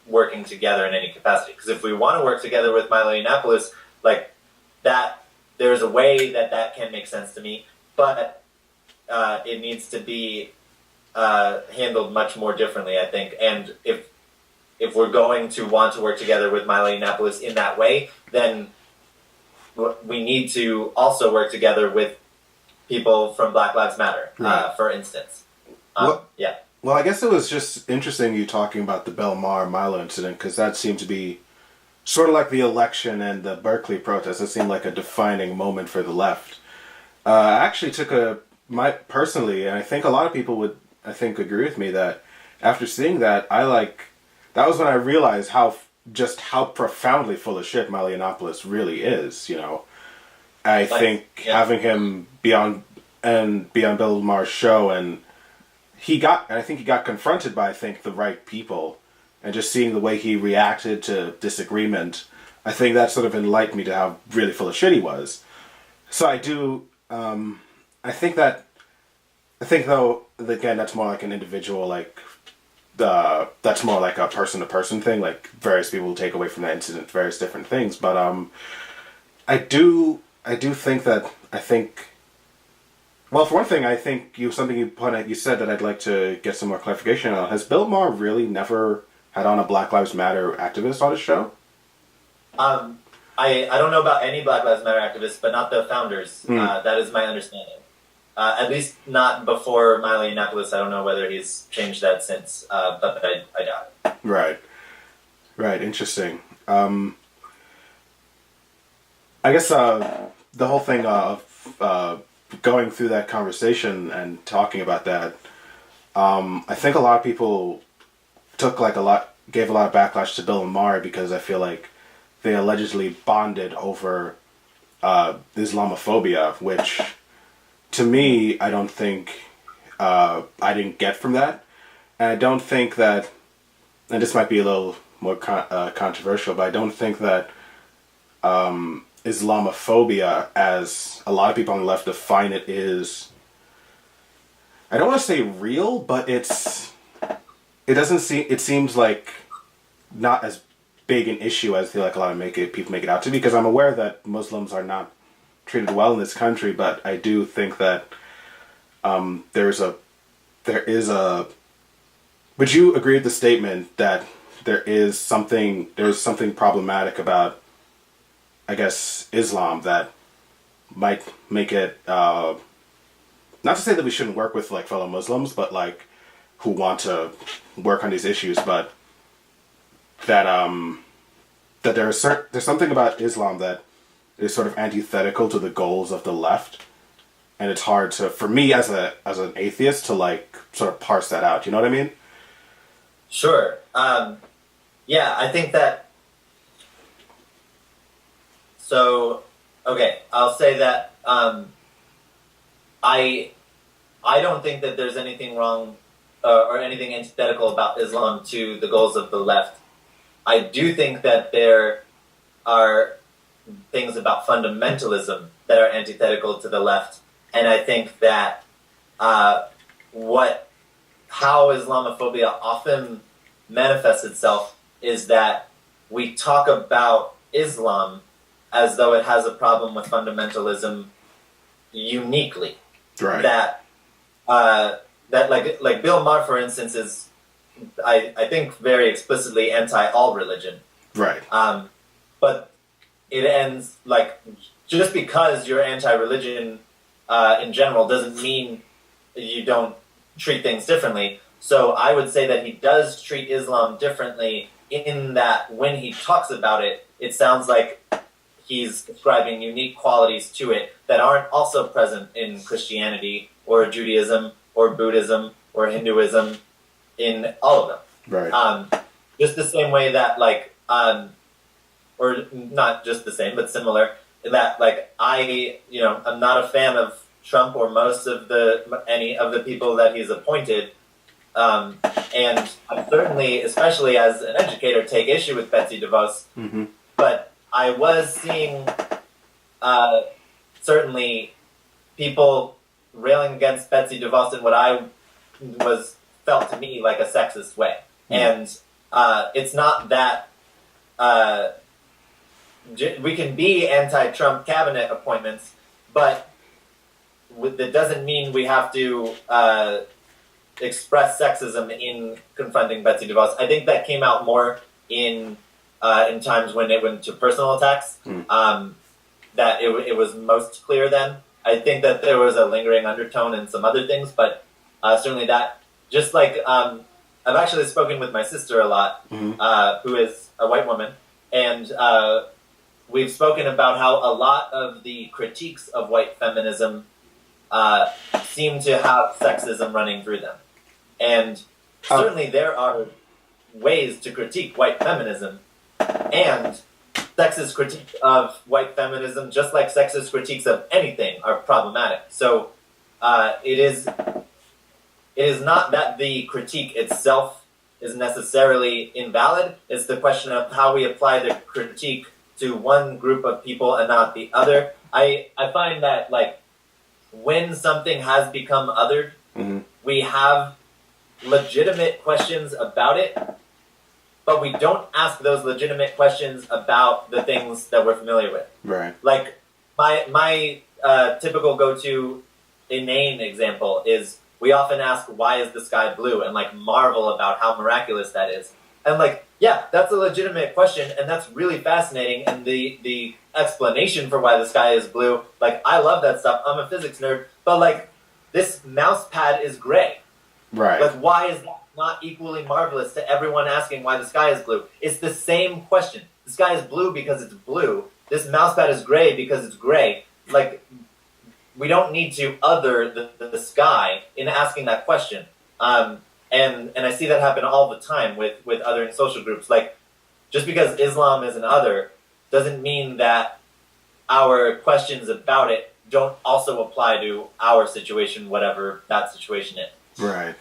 working together in any capacity. Because if we want to work together with Milo Yiannopoulos, that, there's a way that can make sense to me, but it needs to be handled much more differently, I think. And if we're going to want to work together with Milo Yiannopoulos in that way, then we need to also work together with people from Black Lives Matter, for instance. Yeah. Well, I guess it was just interesting you talking about the Bill Maher Milo incident, because that seemed to be sort of like the election and the Berkeley protest. It seemed like a defining moment for the left. I actually personally, and I think a lot of people would, agree with me, that after seeing that, that was when I realized how profoundly full of shit Milo Yiannopoulos really is, I think having him be on Bill Maher's show, and I think he got confronted by, the right people, and just seeing the way he reacted to disagreement, I think that sort of enlightened me to how really full of shit he was. So I do, I think though, again, that's more like an individual, that's more like a person-to-person thing, various people take away from that incident various different things, but I do think that, well, for one thing, I think you said that I'd like to get some more clarification on. Has Bill Maher really never had on a Black Lives Matter activist on his show? I don't know about any Black Lives Matter activists, but not the founders. Mm. That is my understanding. At least not before Milo Yiannopoulos. I don't know whether he's changed that since, but I doubt it. Right. Interesting. I guess the whole thing of going through that conversation and talking about that, I think a lot of people gave a lot of backlash to Bill and Maher because I feel like they allegedly bonded over Islamophobia, which to me, I don't think I didn't get from that. And I don't think that, and this might be a little more controversial, but I don't think that Islamophobia, as a lot of people on the left define it, is, I don't want to say real, but it seems like not as big an issue as I feel like a lot of people make it out to be, because I'm aware that Muslims are not treated well in this country, but I do think that there is a. Would you agree with the statement that there's something problematic about, I guess, Islam that might make it not to say that we shouldn't work with like fellow Muslims, but like who want to work on these issues, but that that there's something about Islam that is sort of antithetical to the goals of the left, and it's hard to, for me as an atheist, to like sort of parse that out. You know what I mean? Sure. Yeah, I think that. So, okay, I'll say that I don't think that there's anything wrong or anything antithetical about Islam to the goals of the left. I do think that there are things about fundamentalism that are antithetical to the left, and I think that how Islamophobia often manifests itself is that we talk about Islam as though it has a problem with fundamentalism uniquely. Right. That like Bill Maher, for instance, is I think very explicitly anti all religion. Right. But it ends like, just because you're anti-religion in general doesn't mean you don't treat things differently. So I would say that he does treat Islam differently in that when he talks about it, it sounds like he's ascribing unique qualities to it that aren't also present in Christianity or Judaism or Buddhism or Hinduism, in all of them. Right. Just the same way that or not just the same, but similar, that like I'm not a fan of Trump or any of the people that he's appointed. And I certainly, especially as an educator, take issue with Betsy DeVos. Mm-hmm. But I was seeing certainly people railing against Betsy DeVos in what I felt to me like a sexist way. Mm-hmm. And it's not that we can be anti-Trump cabinet appointments, but that doesn't mean we have to express sexism in confronting Betsy DeVos. I think that came out more in times when it went to personal attacks. That it was most clear then. I think that there was a lingering undertone in some other things, but certainly that, just like I've actually spoken with my sister a lot, Mm-hmm. who is a white woman, and we've spoken about how a lot of the critiques of white feminism seem to have sexism running through them. And certainly there are ways to critique white feminism, and sexist critique of white feminism, just like sexist critiques of anything, are problematic. So it is not that the critique itself is necessarily invalid. It's the question of how we apply the critique to one group of people and not the other. I find that like when something has become othered, Mm-hmm. we have legitimate questions about it, but we don't ask those legitimate questions about the things that we're familiar with. Right. Like my typical go-to inane example is we often ask, why is the sky blue, and like marvel about how miraculous that is. And like, yeah, that's a legitimate question, and that's really fascinating. And the explanation for why the sky is blue, like, I love that stuff. I'm a physics nerd, but like, this mouse pad is gray. Right. Like, why is that not equally marvelous to everyone asking why the sky is blue? It's the same question. The sky is blue because it's blue. This mouse pad is gray because it's gray. Like, we don't need to other the sky in asking that question. And I see that happen all the time with other in social groups. Like, just because Islam is an other doesn't mean that our questions about it don't also apply to our situation, whatever that situation is. Right.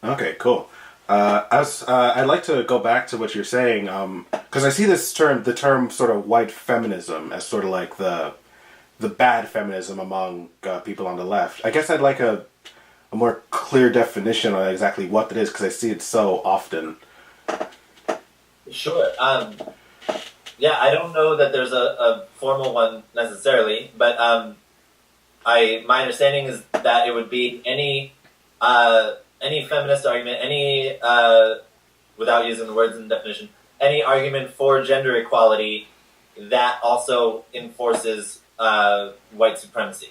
Okay, cool. I'd like to go back to what you're saying, because I see the term sort of white feminism as sort of like the bad feminism among people on the left. I guess I'd like a more clear definition on exactly what it is, because I see it so often. Sure. Yeah, I don't know that there's a formal one necessarily, but my understanding is that it would be any feminist argument, without using the words in the definition, any argument for gender equality that also enforces white supremacy.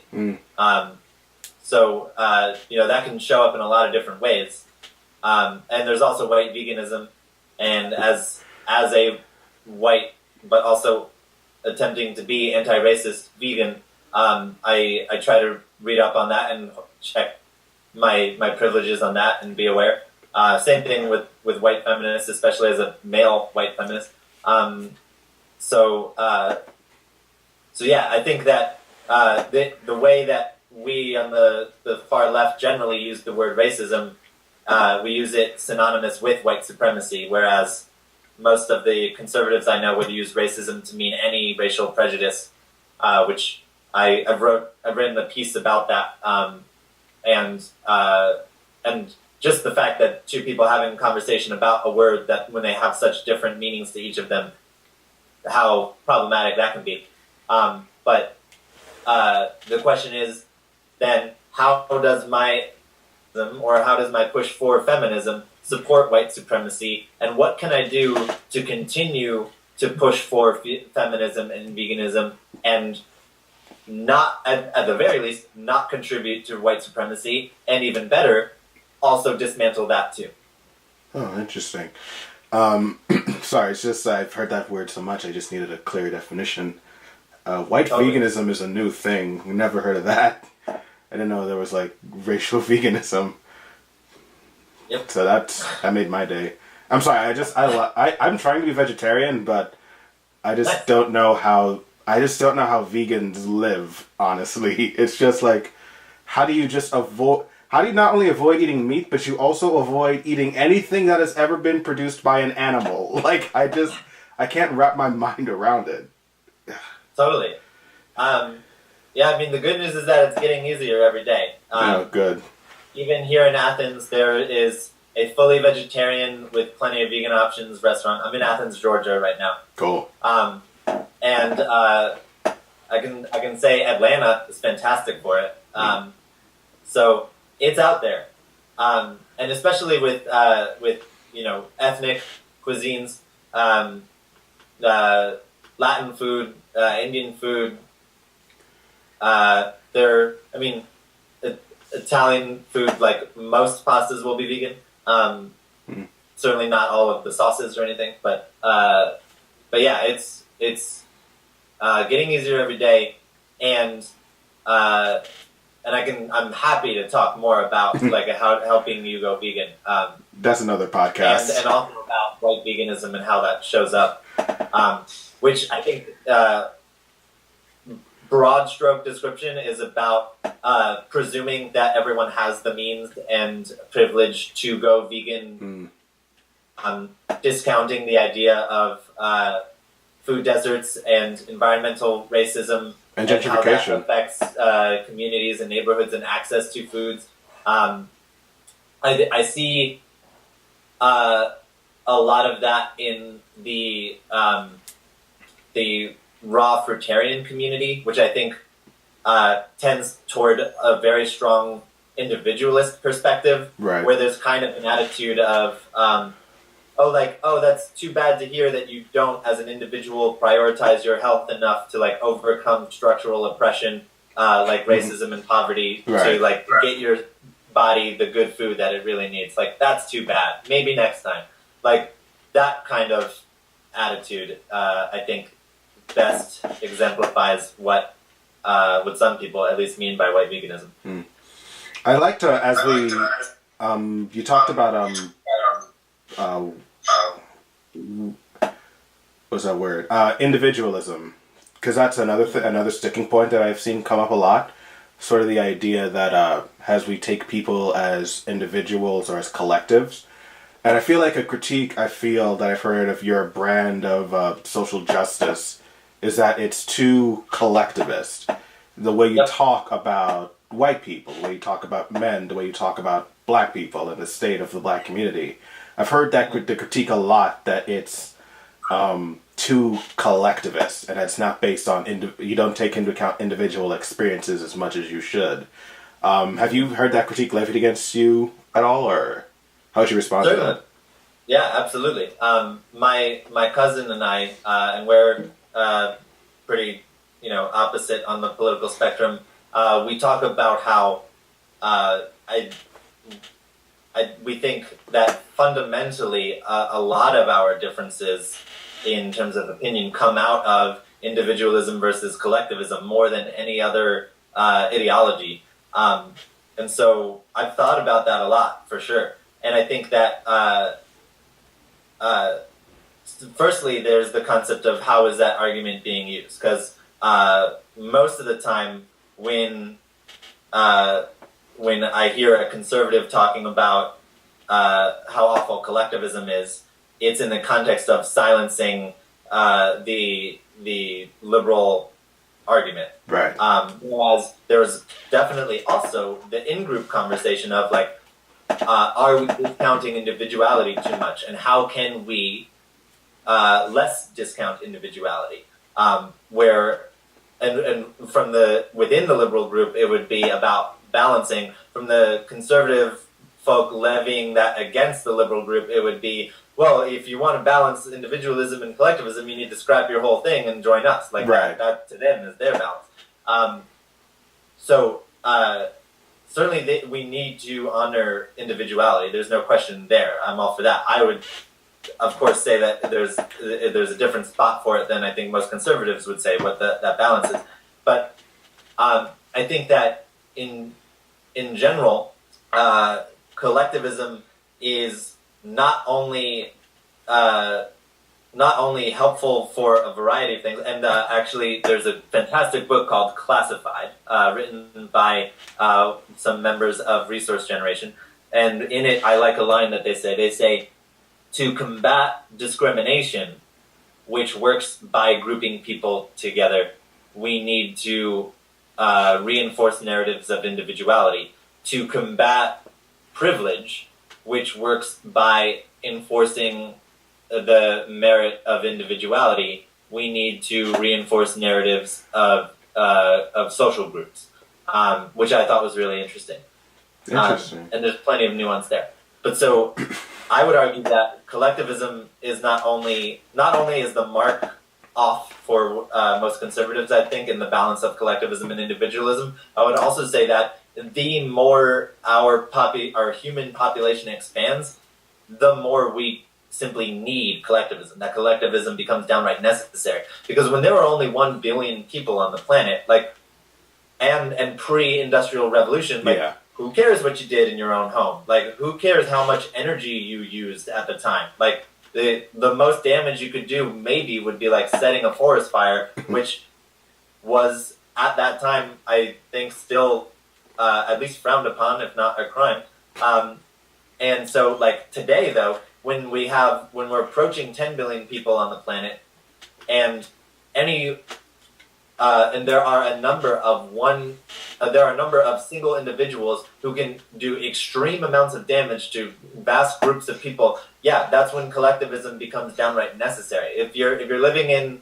So that can show up in a lot of different ways. And there's also white veganism, and as a white but also attempting to be anti-racist vegan, I try to read up on that and check my privileges on that and be aware. Same thing with white feminists, especially as a male white feminist. So yeah, I think that the way that we on the far left generally use the word racism, we use it synonymous with white supremacy, whereas most of the conservatives I know would use racism to mean any racial prejudice, which I've written a piece about that, and just the fact that two people having a conversation about a word that when they have such different meanings to each of them, how problematic that can be. But the question is then, how does my push for feminism support white supremacy, and what can I do to continue to push for feminism and veganism and not, at the very least, not contribute to white supremacy, and even better, also dismantle that too. Oh, interesting. Sorry, it's just I've heard that word so much, I just needed a clear definition. White veganism is a new thing. We never heard of that. I didn't know there was like racial veganism. Yep. So that made my day. I'm sorry. I'm trying to be vegetarian, but I just don't know how. I just don't know how vegans live. Honestly, it's just like, how do you just avoid? How do you not only avoid eating meat, but you also avoid eating anything that has ever been produced by an animal? Like, I can't wrap my mind around it. Totally. Yeah, I mean, the good news is that it's getting easier every day. Good. Even here in Athens, there is a fully vegetarian with plenty of vegan options restaurant. I'm in Athens, Georgia right now. Cool. And I can say Atlanta is fantastic for it. So it's out there, and especially with ethnic cuisines, Latin food, Indian food. Italian food, like most pastas, will be vegan. Certainly not all of the sauces or anything, but yeah, it's getting easier every day, and I'm happy to talk more about like helping you go vegan. That's another podcast, and also about white veganism and how that shows up, which I think. Broad stroke description is about presuming that everyone has the means and privilege to go vegan, discounting the idea of food deserts and environmental racism and gentrification, and how that affects communities and neighborhoods and access to foods. I see a lot of that in the raw fruitarian community, which I think tends toward a very strong individualist perspective, right, where there's kind of an attitude of oh, that's too bad to hear that you don't, as an individual, prioritize your health enough to like overcome structural oppression, like racism and poverty, to like get your body the good food that it really needs. Like, that's too bad. Maybe next time. Like, that kind of attitude, I think, best exemplifies what some people at least mean by white veganism. I like to, as we, you talked about, what's that word? Individualism. Because that's another sticking point that I've seen come up a lot. Sort of the idea that as we take people as individuals or as collectives. And I feel like a critique I feel that I've heard of your brand of social justice is that it's too collectivist. The way you talk about white people, the way you talk about men, the way you talk about black people and the state of the black community. I've heard that the critique a lot, that it's too collectivist and it's not based on you don't take into account individual experiences as much as you should. Have you heard that critique levied against you at all, or how would you respond to that? Yeah, absolutely. My cousin and I, and we're pretty opposite on the political spectrum. We talk about how we think that fundamentally a lot of our differences in terms of opinion come out of individualism versus collectivism more than any other ideology. And so I've thought about that a lot, for sure. And I think that firstly, there's the concept of how is that argument being used? Because most of the time when I hear a conservative talking about how awful collectivism is, it's in the context of silencing the liberal argument. Right. Whereas there's definitely also the in-group conversation of like, are we discounting individuality too much, and how can we less discount individuality? Where and from within the liberal group, it would be about balancing. From the conservative folk levying that against the liberal group, it would be, well, if you want to balance individualism and collectivism, you need to scrap your whole thing and join us. Like that to them is their balance. Certainly we need to honor individuality. There's no question there. I'm all for that. I would, of course, say that there's a different spot for it than I think most conservatives would say what that balance is. But I think that in general, collectivism is not only helpful for a variety of things, and actually there's a fantastic book called Classified, written by some members of Resource Generation, and in it I like a line that they say, to combat discrimination, which works by grouping people together, we need to reinforce narratives of individuality. To combat privilege, which works by enforcing the merit of individuality, we need to reinforce narratives of social groups, which I thought was really interesting. And there's plenty of nuance there. But so I would argue that collectivism is not only is the mark off for most conservatives, I think, in the balance of collectivism and individualism. I would also say that the more our human population expands, the more we simply need collectivism. That collectivism becomes downright necessary. Because when there were only 1 billion people on the planet, and pre-industrial revolution, who cares what you did in your own home? Like, who cares how much energy you used at the time? Like, the most damage you could do maybe would be like setting a forest fire, which was at that time, I think, still at least frowned upon, if not a crime. And so, like, today, though, when we're approaching 10 billion people on the planet, and there are a number of single individuals who can do extreme amounts of damage to vast groups of people. Yeah, that's when collectivism becomes downright necessary. If you're living in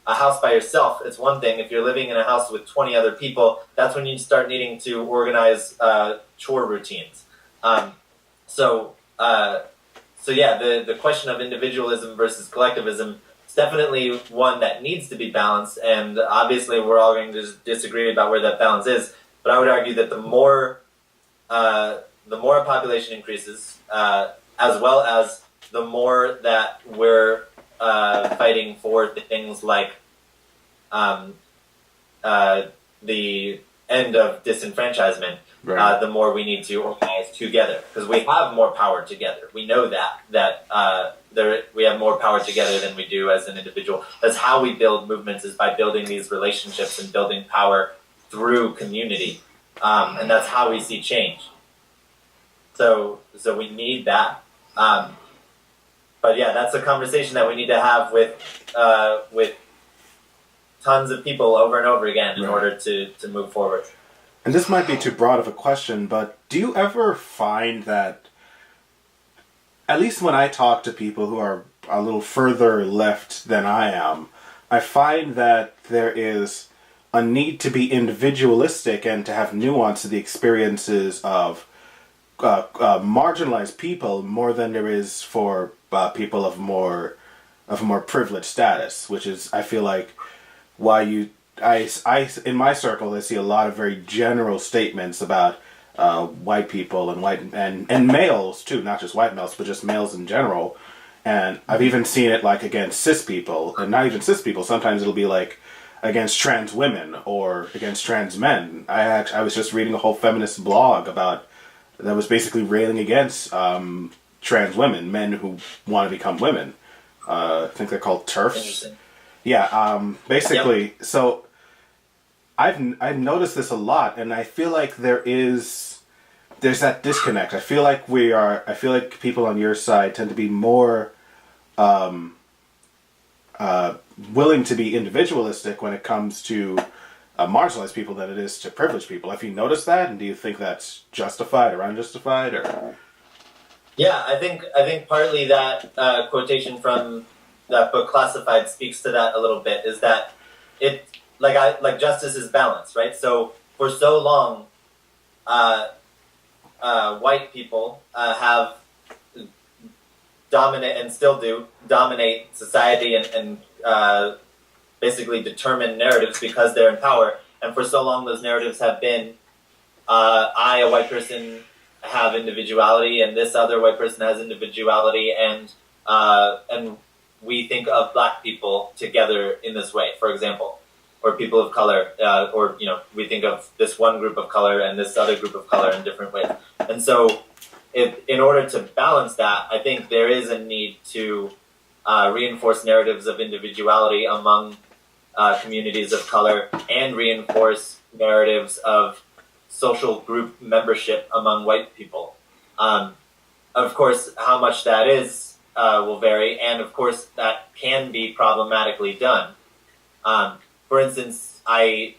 a house by yourself, it's one thing. If you're living in a house with 20 other people, that's when you start needing to organize chore routines. So so yeah, the question of individualism versus collectivism is definitely one that needs to be balanced, and obviously we're all going to disagree about where that balance is. But I would argue that the more a population increases, as well as the more that we're fighting for things like um, the end of disenfranchisement, Right. the more we need to organize together, because we have more power together. We know that we have more power together than we do as an individual. That's how we build movements, is by building these relationships and building power through community, and that's how we see change. So we need that. But yeah, that's a conversation that we need to have with tons of people over and over again in Right. order to move forward. And this might be too broad of a question, but do you ever find that, at least when I talk to people who are a little further left than I am, I find that there is a need to be individualistic and to have nuance to the experiences of marginalized people more than there is for people of a more privileged status, which is, I feel like, why I in my circle I see a lot of very general statements about white people and and males too, not just white males, but just males in general. And I've even seen it like against cis people, and not even cis people. Sometimes it'll be like against trans women or against trans men. I was just reading a whole feminist blog about that was basically railing against trans women, men who want to become women. I think they're called TERFs. Interesting. Yeah, basically, Yep. so I've noticed this a lot, and I feel like there's that disconnect. I feel like people on your side tend to be more willing to be individualistic when it comes to marginalized people than it is to privileged people. Have you noticed that, and do you think that's justified or unjustified, or? Yeah, I think partly that quotation from that book Classified speaks to that a little bit. Is that it? Like justice is balance, right? So for so long, white people have dominate and still do dominate society and basically determine narratives because they're in power. And for so long, those narratives have been, I, a white person, have individuality, and this other white person has individuality, and we think of black people together in this way, for example, or people of color, or we think of this one group of color and this other group of color in different ways. And so, in order to balance that, I think there is a need to reinforce narratives of individuality among communities of color, and reinforce narratives of social group membership among white people. Of course, how much that is will vary, and of course that can be problematically done. For instance, I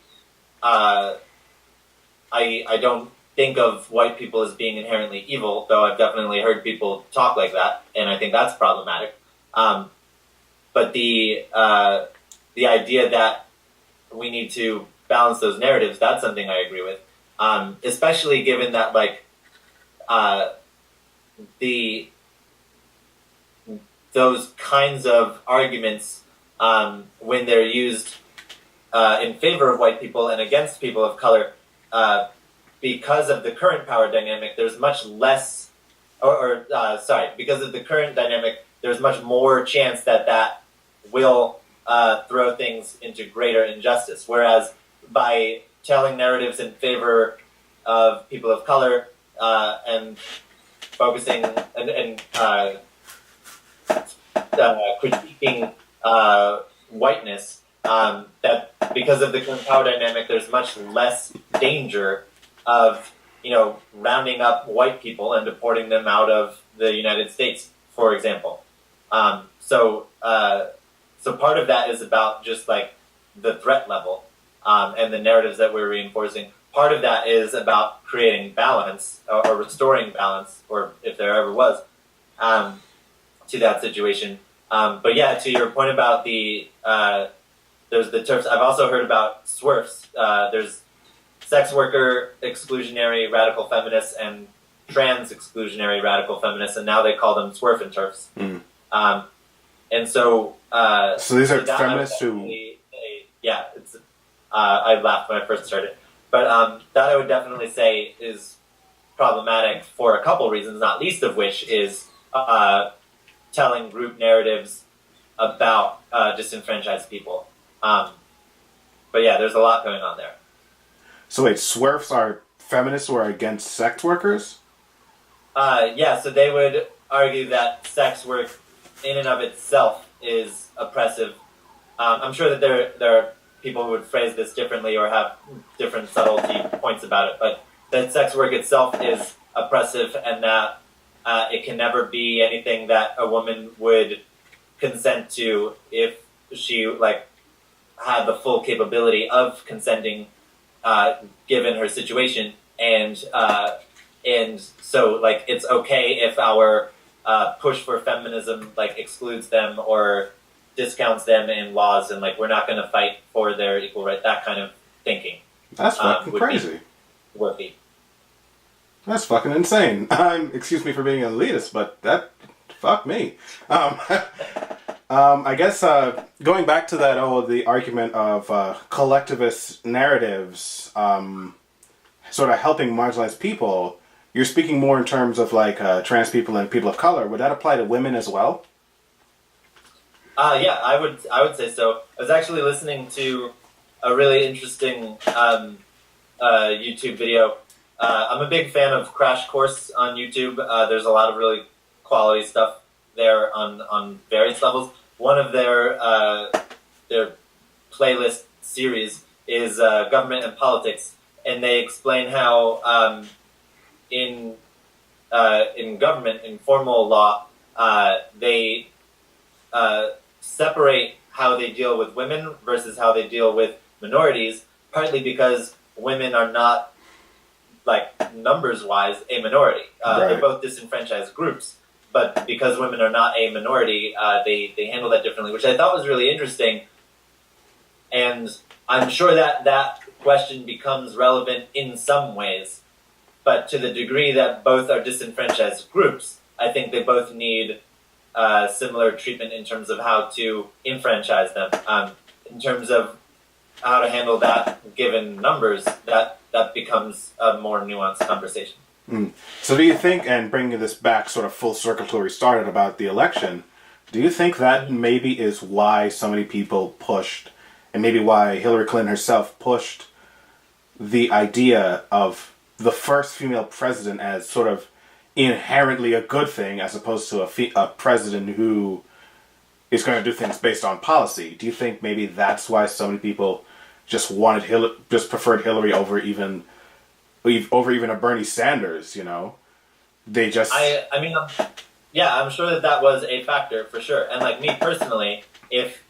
don't think of white people as being inherently evil, though I've definitely heard people talk like that, and I think that's problematic. But the idea that we need to balance those narratives, that's something I agree with. Especially given that those kinds of arguments, when they're used in favor of white people and against people of color, because of the current power dynamic, there's much less, because of the current dynamic, there's much more chance that will throw things into greater injustice. Whereas by telling narratives in favor of people of color and focusing and critiquing whiteness, that because of the current power dynamic, there's much less danger of rounding up white people and deporting them out of the United States, for example. So part of that is about just like the threat level and the narratives that we're reinforcing. Part of that is about creating balance or restoring balance, or if there ever was, to that situation. But yeah, to your point about there's the TERFs. I've also heard about SWERFs. There's sex worker exclusionary radical feminists and trans exclusionary radical feminists, and now they call them swerf and turfs. Mm. And so, so these are that feminists who. Yeah, it's. I laughed when I first started, but that I would definitely say is problematic for a couple reasons, not least of which is telling group narratives about disenfranchised people. But yeah, there's a lot going on there. So wait, swerfs are feminists who are against sex workers? Yeah, so they would argue that sex work in and of itself is oppressive. I'm sure that there are people who would phrase this differently or have different subtlety points about it, but that sex work itself is oppressive and that it can never be anything that a woman would consent to if she had the full capability of consenting given her situation, and so it's okay if our push for feminism excludes them or discounts them in laws, and we're not going to fight for their equal right. That kind of thinking. That's fucking crazy. Worthy. That's fucking insane. Excuse me for being elitist, but fuck me. I guess going back to that, the argument of collectivist narratives, sort of helping marginalized people. You're speaking more in terms of trans people and people of color. Would that apply to women as well? Yeah, I would say so. I was actually listening to a really interesting YouTube video. I'm a big fan of Crash Course on YouTube. There's a lot of really quality stuff there on various levels. One of their playlist series is Government and Politics, and they explain how in government, in formal law, they separate how they deal with women versus how they deal with minorities, partly because women are not, numbers-wise, a minority. Right. They're both disenfranchised groups, but because women are not a minority, they handle that differently, which I thought was really interesting. And I'm sure that question becomes relevant in some ways, but to the degree that both are disenfranchised groups, I think they both need similar treatment in terms of how to enfranchise them. In terms of how to handle that given numbers, that becomes a more nuanced conversation. So do you think, and bringing this back sort of full circle to where we started about the election, do you think that maybe is why so many people pushed, and maybe why Hillary Clinton herself pushed the idea of the first female president as sort of inherently a good thing, as opposed to a president who is going to do things based on policy? Do you think maybe that's why so many people just preferred Hillary over even a Bernie Sanders? They just. I mean, yeah, I'm sure that was a factor for sure. And me personally, if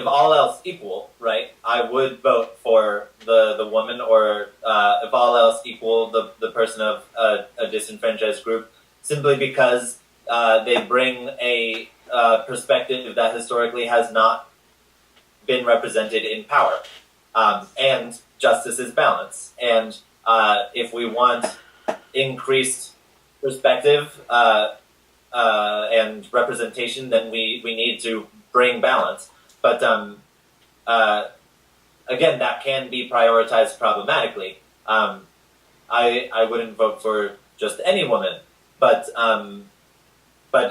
all else equal, right, I would vote for the woman, or if all else equal, the person of a disenfranchised group, simply because they bring a perspective that historically has not been represented in power, and justice is balance. And if we want increased perspective and representation, then we need to bring balance. But again, that can be prioritized problematically. I wouldn't vote for just any woman, but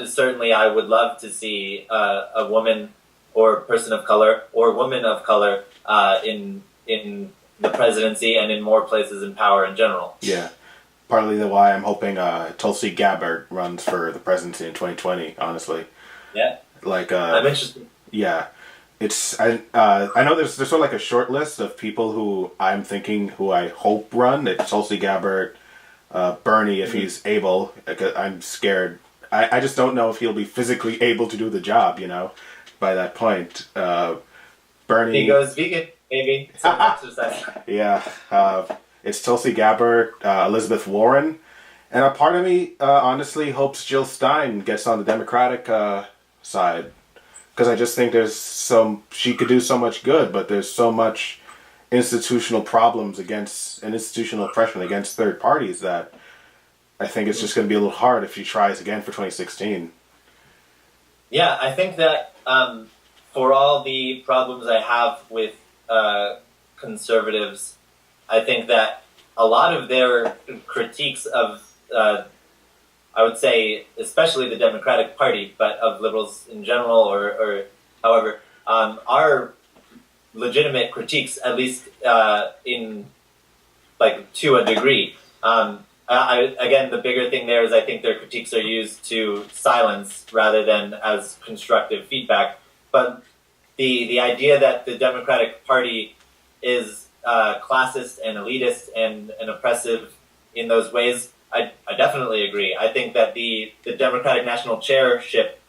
certainly I would love to see a woman or person of color or woman of color in the presidency and in more places in power in general. Yeah. Partly why I'm hoping Tulsi Gabbard runs for the presidency in 2020, honestly. Yeah. I'm interested. Yeah. I know there's sort of a short list of people who I'm thinking who I hope run. It's Tulsi Gabbard, Bernie if he's able. I'm scared. I just don't know if he'll be physically able to do the job, by that point. Bernie. He goes vegan, maybe. Some exercise. Yeah. It's Tulsi Gabbard, Elizabeth Warren, and a part of me honestly hopes Jill Stein gets on the Democratic side, because I just think she could do so much good, but there's so much institutional problems and institutional oppression against third parties that I think it's just going to be a little hard if she tries again for 2016. Yeah, I think that for all the problems I have with conservatives, I think that a lot of their critiques of, I would say, especially the Democratic Party, but of liberals in general, or however, are legitimate critiques, at least in like to a degree. Again, the bigger thing there is I think their critiques are used to silence rather than as constructive feedback. But the idea that the Democratic Party is classist and elitist and oppressive in those ways, I definitely agree. I think that the Democratic National Chairship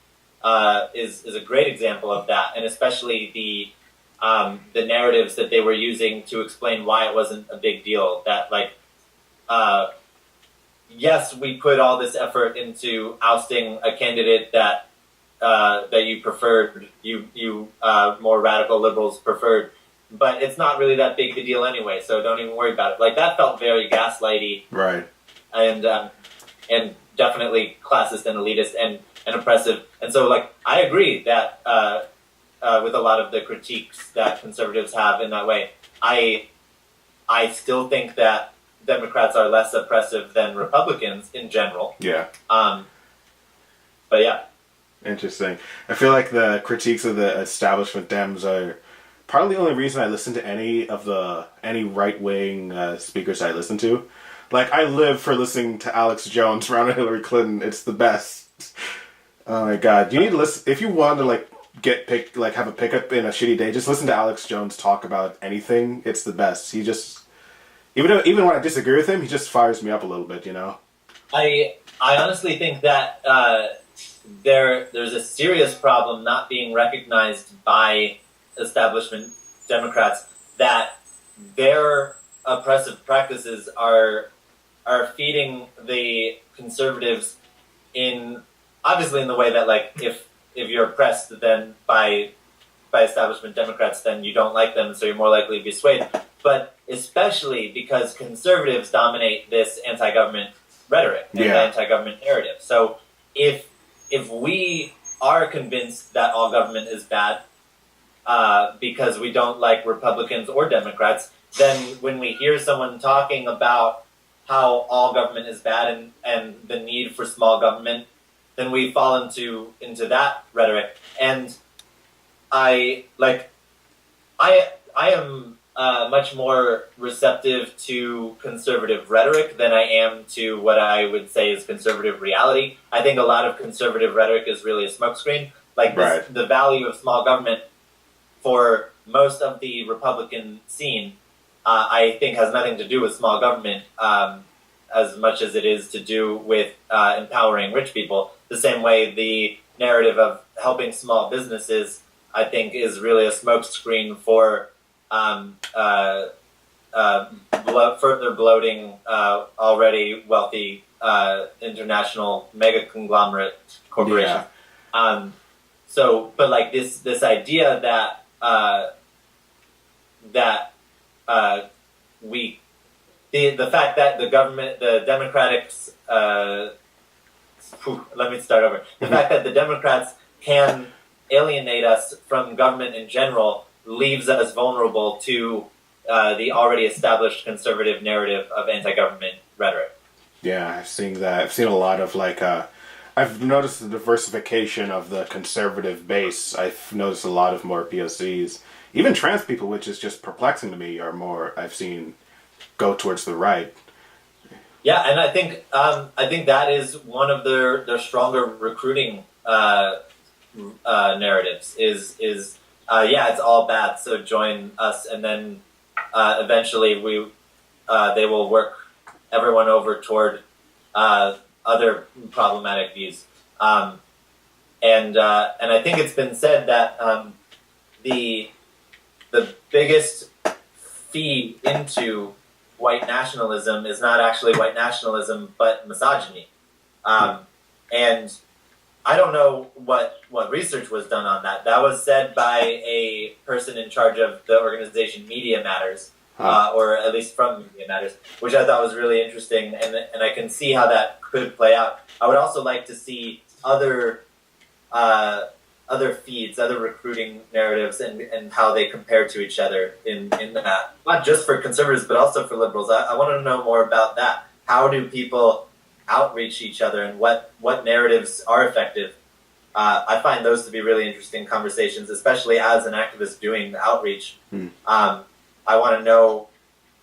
is a great example of that, and especially the narratives that they were using to explain why it wasn't a big deal. That like, yes, we put all this effort into ousting a candidate that you preferred, you more radical liberals preferred, but it's not really that big a deal anyway. So don't even worry about it. Like that felt very gaslighty, Right. and definitely classist and elitist and oppressive. And so like I agree that with a lot of the critiques that conservatives have in that way, I still think that Democrats are less oppressive than Republicans in general. Yeah. But yeah. Interesting. I feel like the critiques of the establishment Dems are probably the only reason I listen to any right wing speakers I listen to. Like I live for listening to Alex Jones around Hillary Clinton. It's the best. Oh my god! You need to listen if you want to have a pickup in a shitty day. Just listen to Alex Jones talk about anything. It's the best. He just even when I disagree with him, he just fires me up a little bit. You know. I honestly think that there's a serious problem not being recognized by establishment Democrats that their oppressive practices are feeding the conservatives obviously in the way that like if you're oppressed then by establishment Democrats, then you don't like them, so you're more likely to be swayed. But especially because conservatives dominate this anti-government rhetoric and anti-government narrative. So if we are convinced that all government is bad because we don't like Republicans or Democrats, then when we hear someone talking about how all government is bad and the need for small government, then we fall into that rhetoric. And I am much more receptive to conservative rhetoric than I am to what I would say is conservative reality. I think a lot of conservative rhetoric is really a smokescreen. Like the value of small government for most of the Republican scene, I think has nothing to do with small government as much as it is to do with empowering rich people. The same way the narrative of helping small businesses, I think, is really a smokescreen for further bloating already wealthy international mega conglomerate corporations. Yeah. But like this idea that the fact that the government, the Democrats, let me start over. The fact that the Democrats can alienate us from government in general leaves us vulnerable to the already established conservative narrative of anti-government rhetoric. Yeah, I've seen that. I've seen a lot of I've noticed the diversification of the conservative base. I've noticed a lot of more POCs. Even trans people, which is just perplexing to me, are more, I've seen, go towards the right. Yeah, and I think that is one of their stronger recruiting narratives is it's all bad, so join us, and then eventually they will work everyone over toward other problematic views, and I think it's been said that the biggest feed into white nationalism is not actually white nationalism, but misogyny. And I don't know what research was done on that. That was said by a person in charge of the organization Media Matters, or at least from Media Matters, which I thought was really interesting, and I can see how that could play out. I would also like to see other feeds, other recruiting narratives, and how they compare to each other in that, not just for conservatives but also for liberals. I want to know more about that. How do people outreach each other, and what narratives are effective? I find those to be really interesting conversations, especially as an activist doing the outreach. I want to know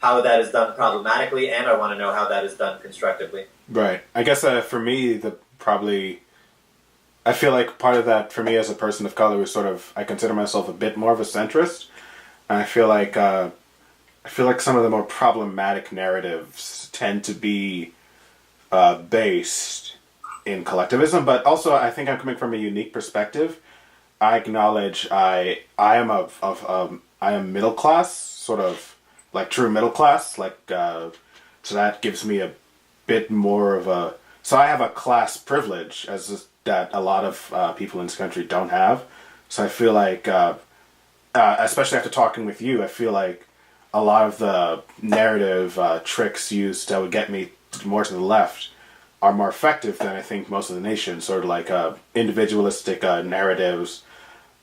how that is done problematically, and I want to know how that is done constructively. Right. I guess for me, I feel like part of that for me as a person of color is sort of, I consider myself a bit more of a centrist. And I feel like some of the more problematic narratives tend to be based in collectivism, but also I think I'm coming from a unique perspective. I acknowledge I am middle class, sort of like true middle class, like so that gives me a bit more of a, so I have a class privilege that a lot of people in this country don't have. So I feel like, especially after talking with you, I feel like a lot of the narrative tricks used that would get me more to the left are more effective than I think most of the nation. Sort of like individualistic narratives,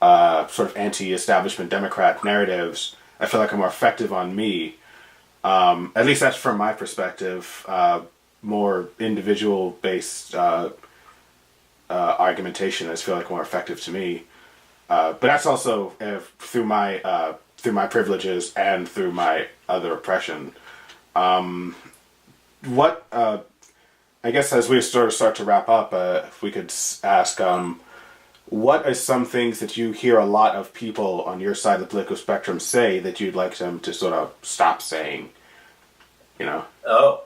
sort of anti-establishment Democrat narratives, I feel like are more effective on me. At least that's from my perspective. More individual-based argumentation, I feel like more effective to me. But that's also through my privileges and through my other oppression. What I guess as we sort of start to wrap up, if we could ask, what are some things that you hear a lot of people on your side of the political spectrum say that you'd like them to sort of stop saying? You know? Oh,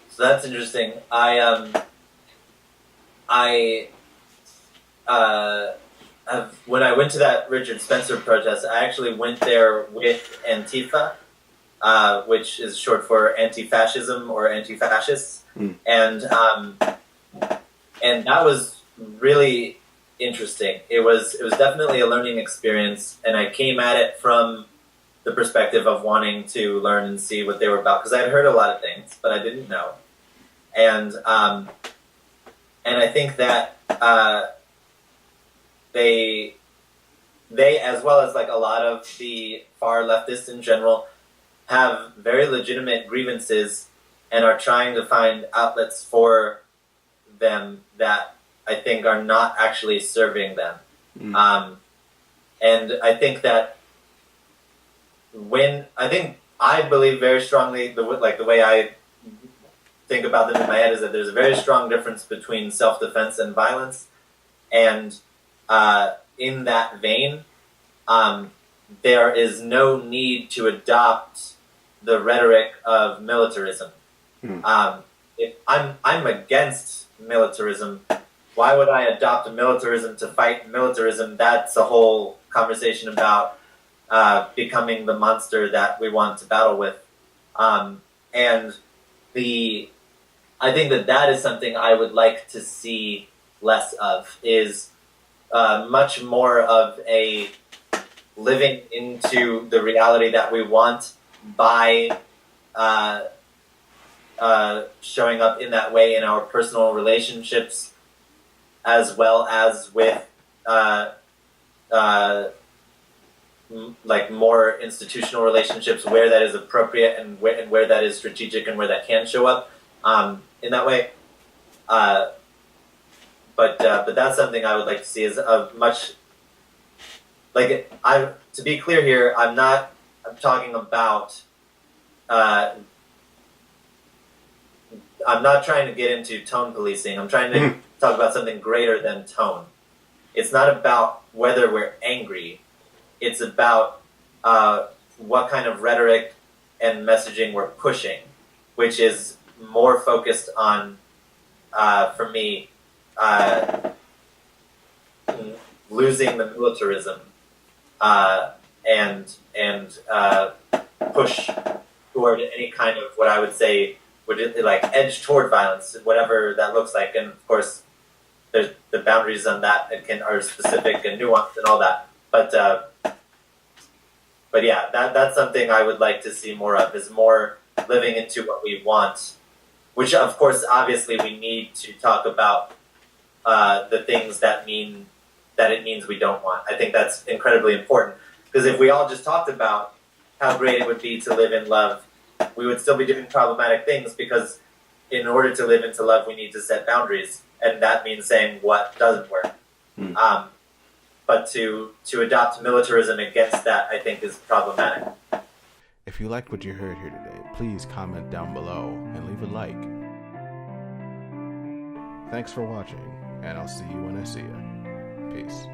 so that's interesting. When I went to that Richard Spencer protest, I actually went there with Antifa, which is short for anti-fascism or anti-fascists, and that was really interesting. It was definitely a learning experience, and I came at it from the perspective of wanting to learn and see what they were about, because I had heard a lot of things, but I didn't know, and I think that they as well as like a lot of the far leftists in general have very legitimate grievances and are trying to find outlets for them that I think are not actually serving them. And I think that I believe very strongly, the way I think about them in my head is that there's a very strong difference between self-defense and violence. And in that vein, there is no need to adopt the rhetoric of militarism. If I'm against militarism, why would I adopt a militarism to fight militarism? That's a whole conversation about becoming the monster that we want to battle with. And I think that is something I would like to see less of, is much more of a living into the reality that we want by showing up in that way in our personal relationships, as well as with like more institutional relationships where that is appropriate and where that is strategic and where that can show up in that way. But that's something I would like to see, is a much, like, to be clear here, I'm talking about, I'm not trying to get into tone policing. I'm trying to talk about something greater than tone. It's not about whether we're angry. It's about what kind of rhetoric and messaging we're pushing, which is more focused on, for me, losing the militarism and push toward any kind of what I would say would like edge toward violence, whatever that looks like. And of course, there's the boundaries on that are specific and nuanced and all that. But But yeah, that's something I would like to see more of, is more living into what we want, which of course, obviously, we need to talk about the things that it means we don't want. I think that's incredibly important, because if we all just talked about how great it would be to live in love, we would still be doing problematic things, because in order to live into love, we need to set boundaries, and that means saying what doesn't work. But to adopt militarism against that, I think, is problematic. If you liked what you heard here today, please comment down below and leave a like. Thanks for watching, and I'll see you when I see you. Peace.